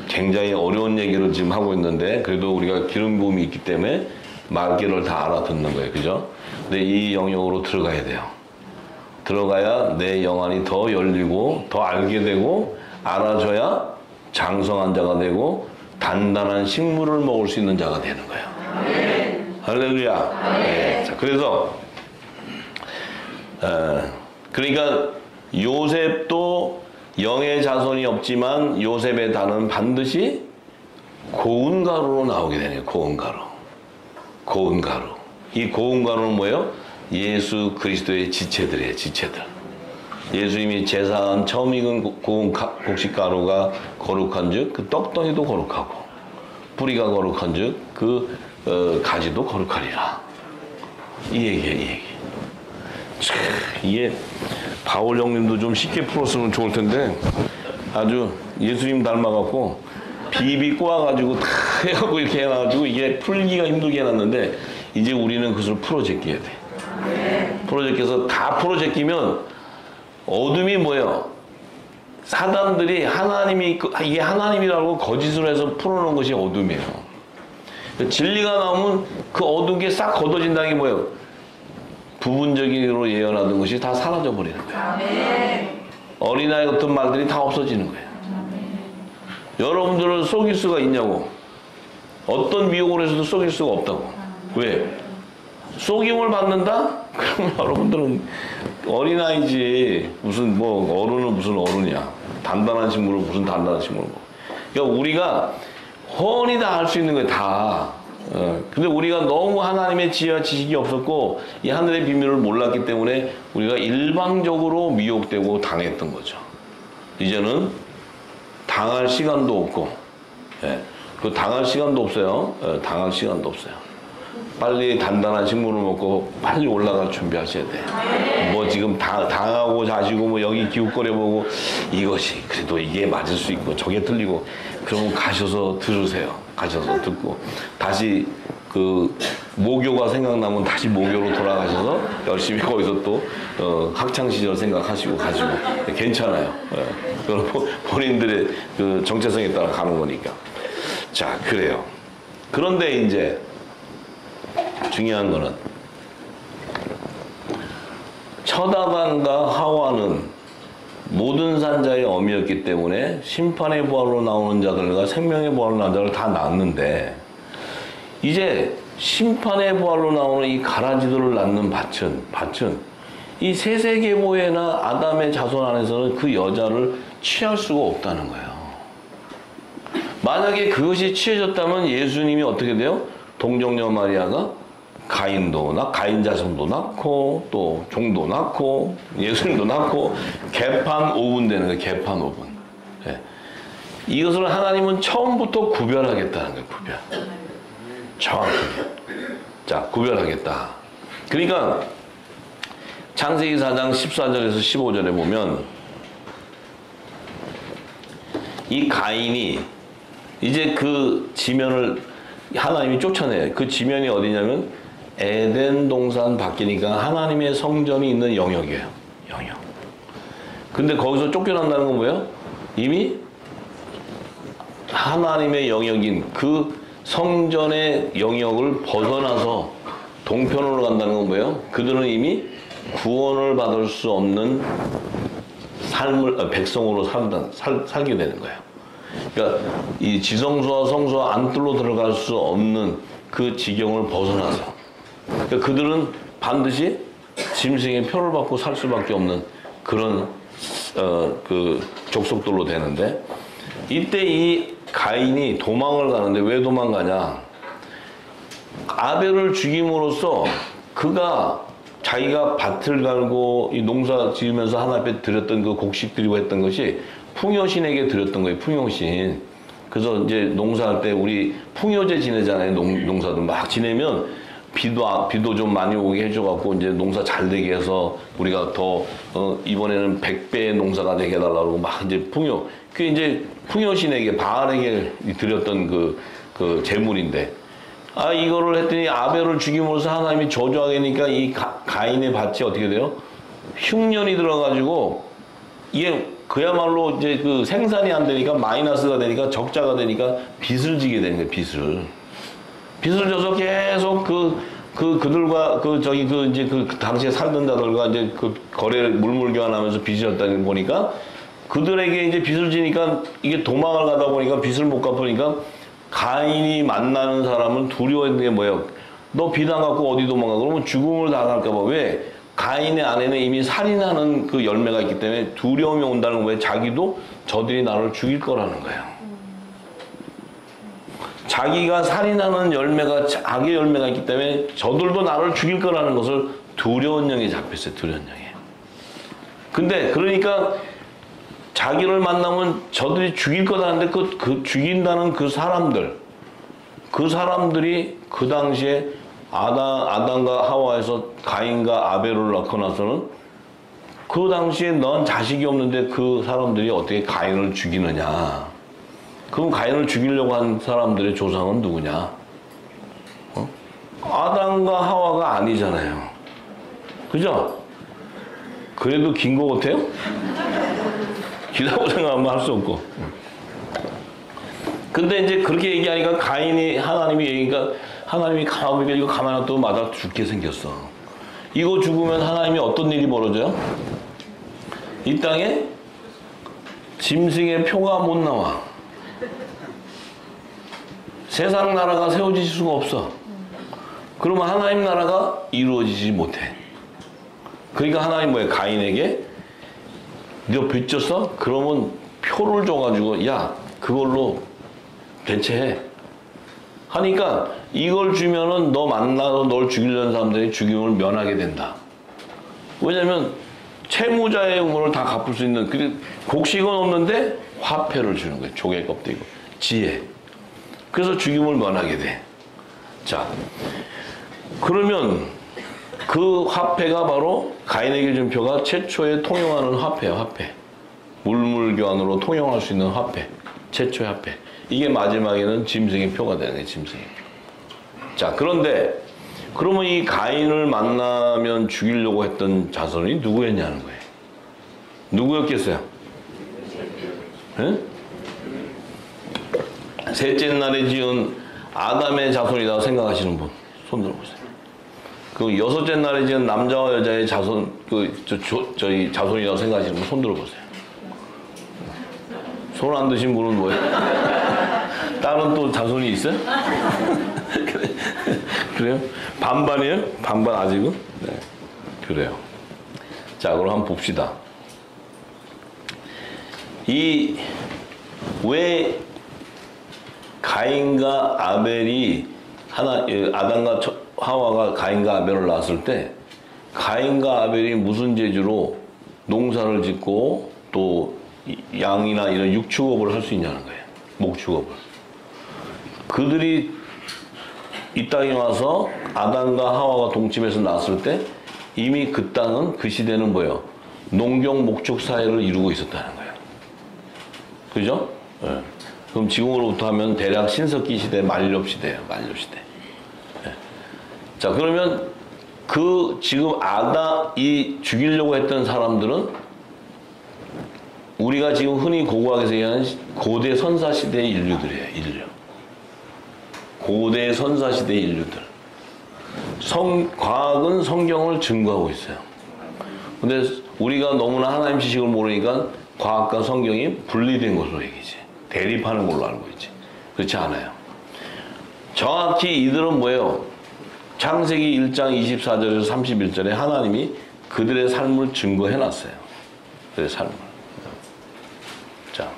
Speaker 1: 굉장히 어려운 얘기를 지금 하고 있는데, 그래도 우리가 기름 부음이 있기 때문에 말귀를 다 알아듣는 거예요, 그죠? 근데 이 영역으로 들어가야 돼요. 들어가야 내 영안이 더 열리고 더 알게 되고 알아줘야 장성한 자가 되고 단단한 식물을 먹을 수 있는 자가 되는 거예요. 할렐루야. 네. 자, 그래서 그러니까 요셉도 영의 자손이 없지만 요셉의 단은 반드시 고운 가루로 나오게 되네요. 고운 가루. 고운 가루. 이 고운 가루는 뭐예요? 예수 그리스도의 지체들이에요. 지체들. 예수님이 제사한 처음 익은 고운 곡식가루가 거룩한 즉 그 떡덩이도 거룩하고 뿌리가 거룩한 즉 그 가지도 거룩하리라. 이 얘기예요. 이 얘기. 참, 이게 바울 형님도 좀 쉽게 풀었으면 좋을 텐데 아주 예수님 닮아갖고 비비 꼬아가지고 다 해갖고 이렇게 해놔가지고 이게 풀기가 힘들게 해놨는데 이제 우리는 그것을 풀어제껴야 돼. 풀어제껴서 다 풀어제끼면 어둠이 뭐예요? 사단들이 하나님이 이게 하나님이라고 거짓으로 해서 풀어놓은 것이 어둠이에요. 진리가 나오면 그 어두운 게 싹 걷어진다는 게 뭐예요? 부분적으로 예언하던 것이 다 사라져 버리는 거예요. 어린아이 같은 말들이 다 없어지는 거예요. 여러분들을 속일 수가 있냐고. 어떤 미혹을 해서도 속일 수가 없다고. 왜? 속임을 받는다? 그럼 여러분들은 어린아이지. 무슨 뭐 어른은 무슨 어른이야. 단단한 식물은 무슨 단단한 식물을 먹어. 그러니까 우리가 훤히 다 알 수 있는 거예요. 다. 근데 우리가 너무 하나님의 지혜와 지식이 없었고 이 하늘의 비밀을 몰랐기 때문에 우리가 일방적으로 미혹되고 당했던 거죠. 이제는 당할 시간도 없고, 그 당할 시간도 없어요. 당할 시간도 없어요. 빨리 단단한 식물을 먹고 빨리 올라갈 준비하셔야 돼. 뭐 지금 당하고 자시고 뭐 여기 기웃거려 보고 이것이 그래도 이게 맞을 수 있고 저게 틀리고 그러면 가셔서 들으세요. 가셔서 듣고 다시 그 모교가 생각나면 다시 모교로 돌아가셔서 열심히 거기서 또 학창 시절 생각하시고 가시고 괜찮아요. 그럼 본인들의 그 정체성에 따라 가는 거니까. 자, 그래요. 그런데 이제 중요한 거는 첫 아담과 하와는 모든 산자의 어미였기 때문에 심판의 부활로 나오는 자들과 생명의 부활로 나오는 자를 다 낳았는데 이제 심판의 부활로 나오는 이 가라지들을 낳는 밭은 이 세세계보에나 아담의 자손 안에서는 그 여자를 취할 수가 없다는 거예요. 만약에 그것이 취해졌다면 예수님이 어떻게 돼요? 동정녀 마리아가 가인 자손도 낳고 또 종도 낳고 예수님도 낳고 개판 5분 되는 거예요. 개판 5분. 예. 이것을 하나님은 처음부터 구별하겠다는 거예요. 구별. 정확하게. 자, 구별하겠다. 그러니까 창세기 4장 14절에서 15절에 보면 이 가인이 이제 그 지면을 하나님이 쫓아내요. 그 지면이 어디냐면 에덴 동산 밖이니까 하나님의 성전이 있는 영역이에요. 영역. 근데 거기서 쫓겨난다는 건 뭐예요? 이미 하나님의 영역인 그 성전의 영역을 벗어나서 동편으로 간다는 건 뭐예요? 그들은 이미 구원을 받을 수 없는 삶을 백성으로 살게 되는 거예요. 그러니까 이 지성소와 성소와 안뜰로 들어갈 수 없는 그 지경을 벗어나서 그러니까 그들은 반드시 짐승의 표를 받고 살 수밖에 없는 그런 그 족속들로 되는데 이때 이 가인이 도망을 가는데 왜 도망가냐? 아벨을 죽임으로써 그가 자기가 밭을 갈고 이 농사 지으면서 하나님 앞에 드렸던 그 곡식 드리고 했던 것이 풍요신에게 드렸던 거예요. 풍요신. 그래서 이제 농사할 때 우리 풍요제 지내잖아요. 농사들 막 지내면 비도 좀 많이 오게 해줘갖고 이제 농사 잘 되게 해서 우리가 더 이번에는 100배의 농사가 되게 해달라고 막 이제 그게 이제 풍요신에게 바알에게 드렸던 그 제물인데, 이거를 했더니 아벨을 죽임으로써 하나님이 저주하게 하니까 이 가인의 밭이 어떻게 돼요? 흉년이 들어가지고 이게 그야말로 이제 그 생산이 안 되니까 마이너스가 되니까 적자가 되니까 빚을 지게 되는 거예요. 빚을 져서 계속 그들과 이제 그 당시에 살던 자들과 이제 그 거래를 물물교환하면서 빚이 졌다는 보니까 그들에게 이제 빚을 지니까 이게 도망을 가다 보니까 빚을 못 갚으니까 가인이 만나는 사람은 두려워했는 게 뭐예요? 너 빚 안 갚고 어디 도망가? 그러면 죽음을 당할까봐. 왜? 가인의 안에는 이미 살인하는 그 열매가 있기 때문에 두려움이 온다는 거예요. 자기도 저들이 나를 죽일 거라는 거예요. 자기가 살인하는 열매가 악의 열매가 있기 때문에 저들도 나를 죽일 거라는 것을 두려운 영에 잡혔어요. 두려운 영에. 근데 그러니까 자기를 만나면 저들이 죽일 거다는데 그 죽인다는 그 사람들이 그 당시에 아담과 하와에서 가인과 아벨을 낳고 나서는 그 당시에 넌 자식이 없는데 그 사람들이 어떻게 가인을 죽이느냐. 그럼 가인을 죽이려고 한 사람들의 조상은 누구냐? 아담과 하와가 아니잖아요. 그죠? 그래도 긴 거 같아요? 길다고 생각하면 할 수 없고. 근데 이제 그렇게 얘기하니까 하나님이 얘기니까 하나님이 가만히 보니까 이거 가만히 놔두면 마다 죽게 생겼어. 이거 죽으면 하나님이 어떤 일이 벌어져요? 이 땅에 짐승의 표가 못 나와. 세상 나라가 세워질 수가 없어. 그러면 하나님 나라가 이루어지지 못해. 그러니까 하나님 뭐예요? 가인에게 너 빚졌어? 그러면 표를 줘가지고 야 그걸로 대체해. 하니까 이걸 주면은 너 만나서 널 죽이려는 사람들이 죽임을 면하게 된다. 왜냐면 채무자의 의무를 다 갚을 수 있는 곡식은 없는데 화폐를 주는 거예요. 조개 껍데기고 지혜. 그래서 죽임을 면하게 돼. 자, 그러면 그 화폐가 바로 가인에게 준 표가 최초에 통용하는 화폐야. 화폐. 물물교환으로 통용할 수 있는 화폐. 최초의 화폐. 이게 마지막에는 짐승의 표가 되는 거예요. 짐승의 표. 자, 그런데 그러면 이 가인을 만나면 죽이려고 했던 자손이 누구였냐는 거예요. 누구였겠어요? 네? 셋째 날에 지은 아담의 자손이라고 생각하시는 분 손 들어보세요. 그 여섯째 날에 지은 남자와 여자의 자손 저희 자손이라고 생각하시는 분 손 들어보세요. 손 안 드신 분은 뭐예요? 다른 또 자손이 있어요? 그래요? 반반이에요? 반반 아직은? 네. 그래요. 자, 그럼 한번 봅시다. 왜 가인과 아벨이 아담과 하와가 가인과 아벨을 낳았을 때 가인과 아벨이 무슨 재주로 농사를 짓고 또 양이나 이런 육축업을 할 수 있냐는 거예요. 목축업을. 그들이 이 땅에 와서 아담과 하와가 동침해서 낳았을 때 이미 그 땅은 그 시대는 뭐예요? 농경 목축 사회를 이루고 있었다는 거예요. 그죠? 네. 그럼 지금으로부터 하면 대략 신석기 시대, 만렵 시대예요. 만렵 시대. 네. 자, 그러면 지금 이 죽이려고 했던 사람들은 우리가 지금 흔히 고고학에서 얘기하는 고대 선사시대의 인류들이에요. 인류. 고대 선사시대의 인류들. 과학은 성경을 증거하고 있어요. 근데 우리가 너무나 하나님 지식을 모르니까 과학과 성경이 분리된 것으로 얘기지. 대립하는 걸로 알고 있지. 그렇지 않아요. 정확히 이들은 뭐예요? 창세기 1장 24절에서 31절에 하나님이 그들의 삶을 증거해놨어요. 그들의 삶을. 자,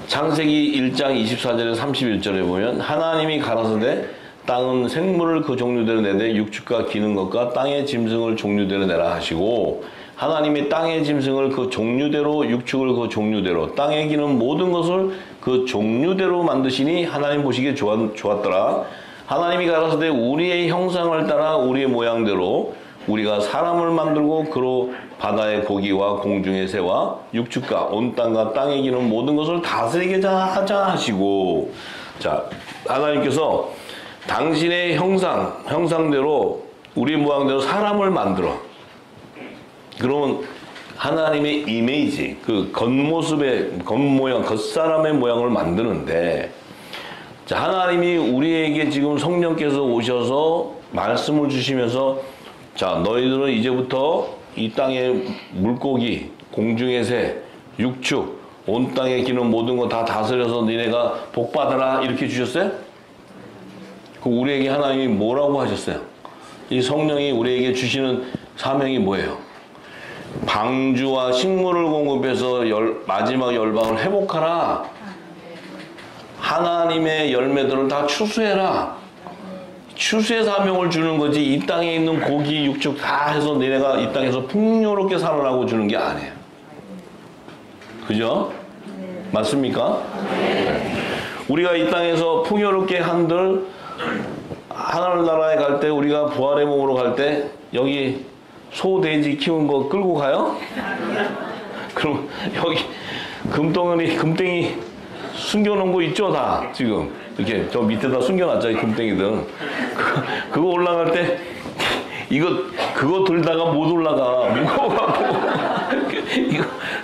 Speaker 1: 창세기 1장 24절에서 31절에 보면 하나님이 가라사대 땅은 생물을 그 종류대로 내되 육축과 기는 것과 땅의 짐승을 종류대로 내라 하시고 하나님이 땅의 짐승을 그 종류대로 육축을 그 종류대로 땅에 기는 모든 것을 그 종류대로 만드시니 하나님 보시기에 좋았더라. 하나님이 가라사대 우리의 형상을 따라 우리의 모양대로 우리가 사람을 만들고 그로 바다의 고기와 공중의 새와 육축과 온 땅과 땅에 기는 모든 것을 다스리게 하자 하시고 자 하나님께서 당신의 형상대로 우리 모양대로 사람을 만들어. 그러면 하나님의 이미지, 그 겉모습의 겉모양, 겉사람의 모양을 만드는데 자, 하나님이 우리에게 지금 성령께서 오셔서 말씀을 주시면서 자, 너희들은 이제부터 이 땅의 물고기, 공중의 새, 육축, 온 땅에 기는 모든 거 다 다스려서 니네가 복받아라 이렇게 주셨어요? 그 우리에게 하나님이 뭐라고 하셨어요? 이 성령이 우리에게 주시는 사명이 뭐예요? 방주와 식물을 공급해서 마지막 열방을 회복하라. 하나님의 열매들을 다 추수해라. 추수의 사명을 주는 거지 이 땅에 있는 고기, 육축 다 해서 너네가 이 땅에서 풍요롭게 살아라고 주는 게 아니에요. 그죠? 맞습니까? 우리가 이 땅에서 풍요롭게 한들 하늘나라에 갈 때 우리가 부활의 몸으로 갈 때 여기 소, 돼지 키운 거 끌고 가요? 그럼 여기 금땡이 숨겨놓은 거 있죠, 다 지금 이렇게 저 밑에다 숨겨놨죠, 이 금땡이들. 그거 올라갈 때 그거 들다가 못 올라가 무거워갖고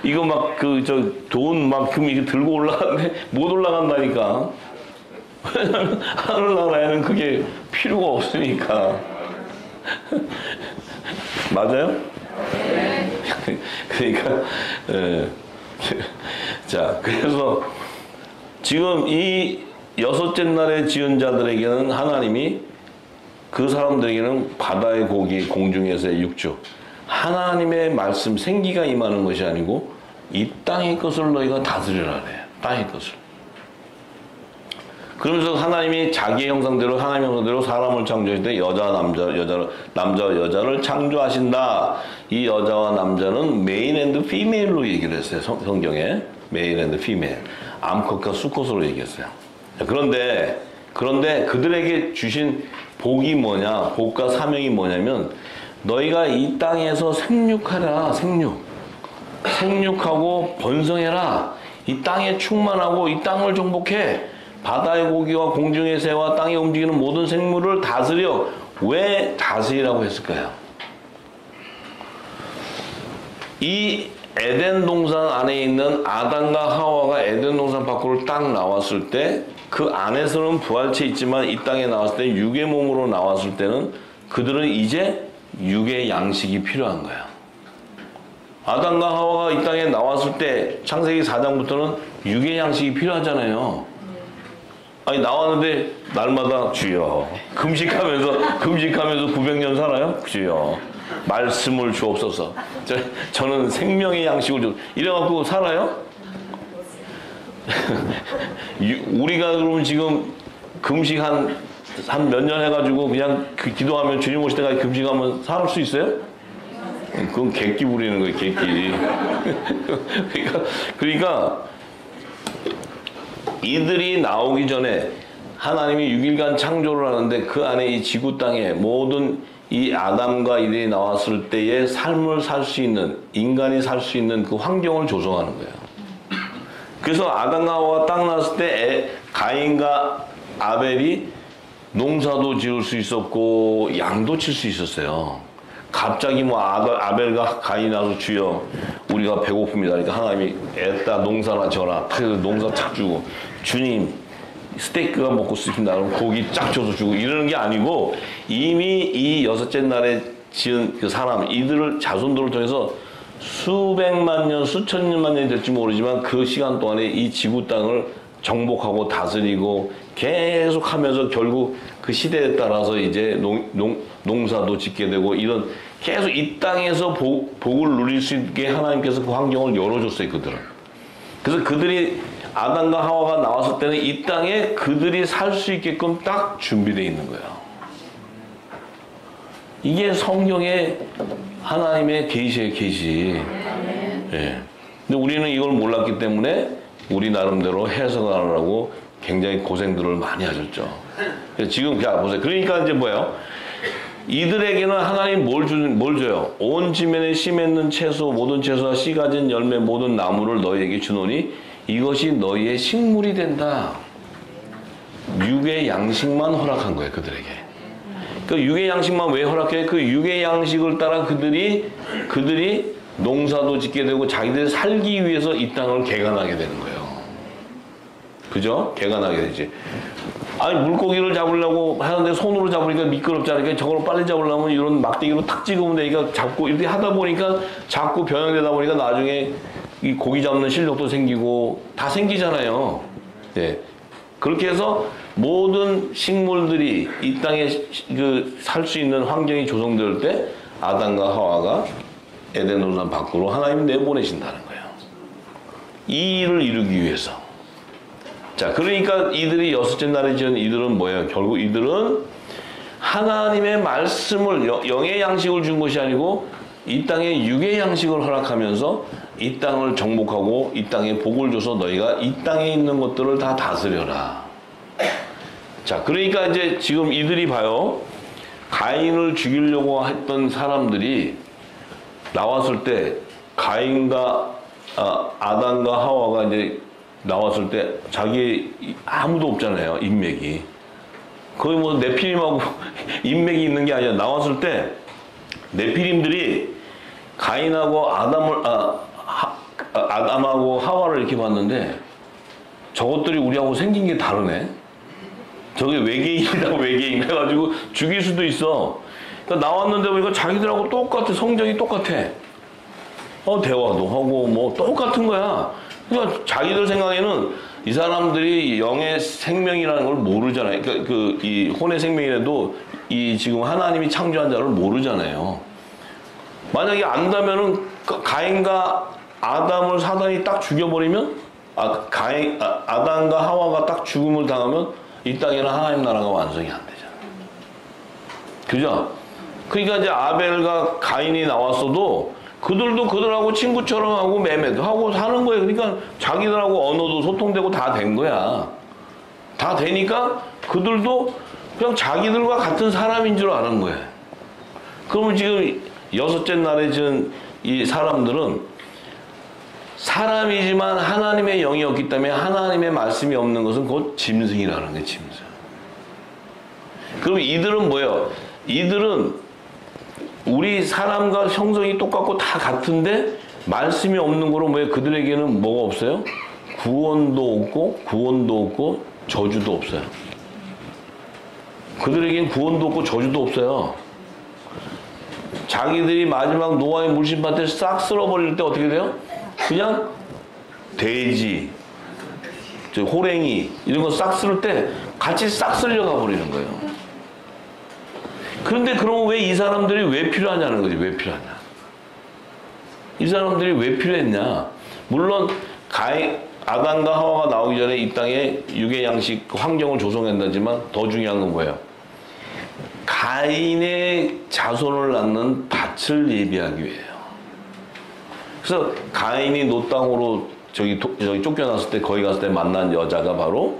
Speaker 1: 이거 막 그 저 돈만큼 이렇게 들고 올라가는데 못 올라간다니까. 하늘나라에는 그게 필요가 없으니까. 맞아요? 그러니까 자 그래서 지금 이 여섯째 날에 지은 자들에게는 하나님이 그 사람들에게는 바다의 고기, 공중의 새, 육축 하나님의 말씀 생기가 임하는 것이 아니고 이 땅의 것을 너희가 다스리라 그래요. 땅의 것을. 그러면서 하나님이 자기의 형상대로 하나님의 형상대로 사람을 창조할 때 남자와 여자를 창조하신다. 이 여자와 남자는 메일 앤드 피메일로 얘기를 했어요. 성경에 메일 앤드 피메일 암컷과 수컷으로 얘기했어요. 그런데 그들에게 주신 복이 뭐냐, 복과 사명이 뭐냐면 너희가 이 땅에서 생육하라. 생육하고 번성해라. 이 땅에 충만하고 이 땅을 정복해. 바다의 고기와 공중의 새와 땅에 움직이는 모든 생물을 다스려. 왜 다스리라고 했을까요? 이 에덴 동산 안에 있는 아담과 하와가 에덴 동산 밖으로 딱 나왔을 때 그 안에서는 부활체 있지만 이 땅에 나왔을 때 육의 몸으로 나왔을 때는 그들은 이제 육의 양식이 필요한 거야. 아담과 하와가 이 땅에 나왔을 때 창세기 4장부터는 육의 양식이 필요하잖아요. 아니 나왔는데 날마다 주여 금식하면서 900년 살아요? 주여 말씀을 주옵소서. 저는 생명의 양식을 주 이래갖고 살아요? 우리가 그러면 지금 금식 한 몇 년 해가지고 그냥 기도하면 주님 오실 때까지 금식하면 살 수 있어요? 그건 객기 부리는 거예요, 객기. 그러니까 이들이 나오기 전에 하나님이 6일간 창조를 하는데 그 안에 이 지구 땅에 모든 이 아담과 이들이 나왔을 때의 삶을 살 수 있는, 인간이 살 수 있는 그 환경을 조성하는 거예요. 그래서 아담과 하와가 딱 나왔을 때 가인과 아벨이 농사도 지을 수 있었고 양도 칠 수 있었어요. 갑자기 뭐 아벨과 가인이 나서 주여 우리가 배고픕니다. 그러니까 하나님이 애따 농사나 져라. 그래서 농사 착 주고 주님 스테이크가 먹고 싶습니다. 그럼 고기 쫙 줘서 주고 이러는 게 아니고 이미 이 여섯째 날에 지은 그 사람 이들을 자손들을 통해서 수백만 년, 수천만 년이 될지 모르지만 그 시간 동안에 이 지구 땅을 정복하고 다스리고 계속 하면서 결국 그 시대에 따라서 이제 농사도 짓게 되고 이런 계속 이 땅에서 복을 누릴 수 있게 하나님께서 그 환경을 열어줬어요, 그들은. 그래서 그들이 아담과 하와가 나왔을 때는 이 땅에 그들이 살 수 있게끔 딱 준비되어 있는 거예요. 이게 성경의 하나님의 계시의 계시. 예. 근데 우리는 이걸 몰랐기 때문에 우리 나름대로 해석하느라고 굉장히 고생들을 많이 하셨죠. 지금 자 보세요. 그러니까 이제 뭐예요? 이들에게는 하나님 뭘 줘요? 온 지면에 씨 맺는 채소, 모든 채소와 씨 가진 열매, 모든 나무를 너희에게 주노니 이것이 너희의 식물이 된다. 육의 양식만 허락한 거예요, 그들에게. 그 육의 양식만 왜 허락해? 그 육의 양식을 따라 그들이 농사도 짓게 되고 자기들이 살기 위해서 이 땅을 개간하게 되는 거예요. 그죠? 개간하게 되지. 아니 물고기를 잡으려고 하는데 손으로 잡으니까 미끄럽잖아요. 저걸 빨리 잡으려면 이런 막대기로 탁 찍으면 되니까 잡고 이렇게 하다 보니까 자꾸 변형되다 보니까 나중에 이 고기 잡는 실력도 생기고 다 생기잖아요. 네. 그렇게 해서 모든 식물들이 이 땅에 살 수 있는 환경이 조성될 때 아담과 하와가 에덴 동산 밖으로 하나님이 내보내신다는 거예요. 이 일을 이루기 위해서. 자, 그러니까 이들이 여섯째 날에 지은 이들은 뭐예요? 결국 이들은 하나님의 말씀을 영의 양식을 준 것이 아니고 이 땅에 육의 양식을 허락하면서 이 땅을 정복하고 이 땅에 복을 줘서 너희가 이 땅에 있는 것들을 다 다스려라. 자, 그러니까 이제 지금 이들이 봐요. 가인을 죽이려고 했던 사람들이 나왔을 때 가인과 아담과 하와가 이제 나왔을 때 자기 아무도 없잖아요. 인맥이. 거의 뭐 네피림하고 인맥이 있는 게 아니라 나왔을 때 네피림들이 가인하고 아담하고 하와를 이렇게 봤는데 저것들이 우리하고 생긴 게 다르네. 저게 외계인이라고 외계인 해가지고 죽일 수도 있어. 그러니까 나왔는데 보니까 자기들하고 똑같아. 성정이 똑같아. 대화도 하고 뭐 똑같은 거야. 그러니까 자기들 생각에는 이 사람들이 영의 생명이라는 걸 모르잖아요. 그러니까 이 혼의 생명이라도 이 지금 하나님이 창조한 자를 모르잖아요. 만약에 안다면은 가인과 아담을 사단이 딱 죽여버리면 아담과 하와가 딱 죽음을 당하면 이 땅에는 하나님 나라가 완성이 안 되잖아. 그죠? 그러니까 이제 아벨과 가인이 나왔어도 그들도 그들하고 친구처럼 하고 매매도 하고 사는 거예요. 그러니까 자기들하고 언어도 소통되고 다 된 거야. 다 되니까 그들도 그냥 자기들과 같은 사람인 줄 아는 거예요. 그러면 지금 여섯째 날에 지은 이 사람들은 사람이지만 하나님의 영이 없기 때문에 하나님의 말씀이 없는 것은 곧 짐승이라는 게 짐승. 그럼 이들은 뭐예요? 이들은 우리 사람과 형성이 똑같고 다 같은데 말씀이 없는 거로 뭐예요? 그들에게는 뭐가 없어요? 구원도 없고 저주도 없어요. 그들에게는 구원도 없고 저주도 없어요. 자기들이 마지막 노아의 물심판 때 싹 쓸어버릴 때 어떻게 돼요? 그냥 돼지, 호랭이 이런 거 싹 쓸 때 같이 싹 쓸려가 버리는 거예요. 그런데 그러면 왜 이 사람들이 왜 필요하냐는 거지. 왜 필요하냐. 이 사람들이 왜 필요했냐. 물론 아담과 하와가 나오기 전에 이 땅에 육의 양식 환경을 조성한다지만 더 중요한 건 뭐예요? 가인의 자손을 낳는 밭을 예비하기 위해요. 그래서 가인이 노 땅으로 저기 쫓겨났을 때 거기 갔을 때 만난 여자가 바로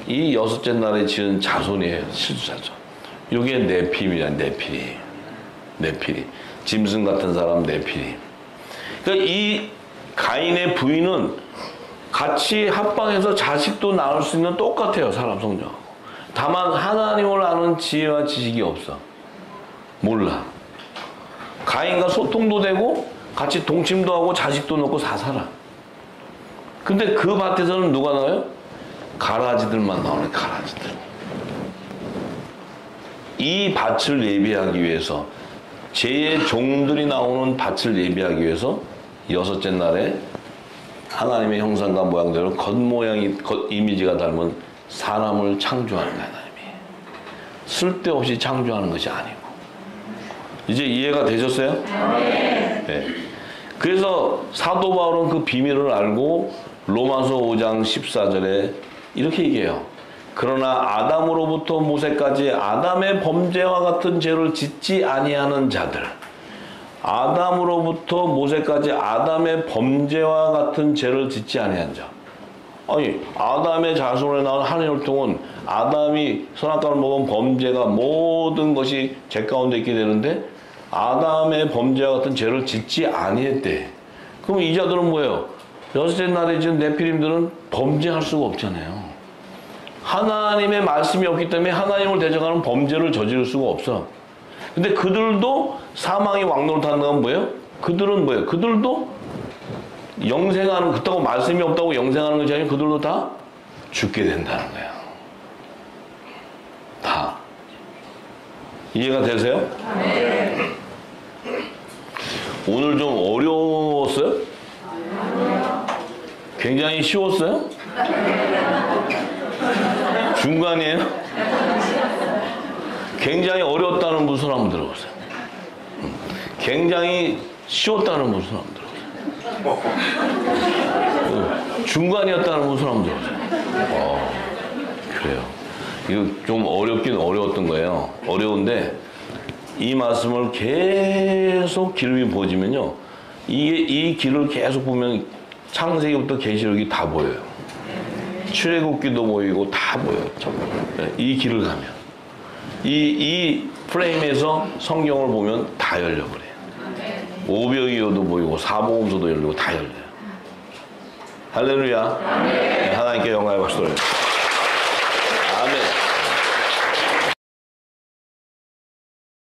Speaker 1: 이 여섯째 날에 지은 자손이에요. 실수자손. 요게 네피림이야. 네피림. 짐승 같은 사람 네피림. 그러니까 이 가인의 부인은 같이 합방해서 자식도 낳을 수 있는 똑같아요. 사람 성정. 다만 하나님을 아는 지혜와 지식이 없어. 몰라. 가인과 소통도 되고 같이 동침도 하고 자식도 낳고 다 살아. 근데 그 밭에서는 누가 나와요? 가라지들만 나오네. 가라지들. 이 밭을 예비하기 위해서 제 종들이 나오는 밭을 예비하기 위해서 여섯째 날에 하나님의 형상과 모양대로 겉모양이 이미지가 닮은 사람을 창조하는 거야. 하나님이 쓸데없이 창조하는 것이 아니고. 이제 이해가 되셨어요? 네. 그래서 사도 바울은 그 비밀을 알고 로마서 5장 14절에 이렇게 얘기해요. 그러나 아담으로부터 모세까지 아담의 범죄와 같은 죄를 짓지 아니하는 자들. 아담으로부터 모세까지 아담의 범죄와 같은 죄를 짓지 아니한 자. 아니, 아담의 자손에 나온 하나님의 혈통은 아담이 선악과를 먹은 범죄가 모든 것이 죄 가운데 있게 되는데 아담의 범죄와 같은 죄를 짓지 아니했대. 그럼 이 자들은 뭐예요? 여섯째 날에 지은 네피림들은 범죄할 수가 없잖아요. 하나님의 말씀이 없기 때문에 하나님을 대적하는 범죄를 저지를 수가 없어. 근데 그들도 사망이 왕노릇하는 건 뭐예요? 그들은 뭐예요? 그들도 영생하는, 그렇다고 말씀이 없다고 영생하는 것이 아니고 그들도 다 죽게 된다는 거예요. 다. 이해가 되세요? 네. 오늘 좀 어려웠어요? 굉장히 쉬웠어요? 중간이에요? 굉장히 어려웠다는 분 손 한번 들어보세요. 굉장히 쉬웠다는 분 손 한번 들어보세요. 중간이었다는 분 손 한번 들어보세요. 그래요. 이거 좀 어렵긴 어려웠던 거예요. 어려운데 이 말씀을 계속 기름이 부어지면요, 이 길을 계속 보면 창세기부터 계시록이 다 보여요. 출애굽기도 보이고 다 보여요. 이 길을 가면 이 프레임에서 성경을 보면 다 열려버려요. 오병이어도 보이고 사복음서도 열리고 다 열려요. 할렐루야. 하나님께 영광을 받으시도록.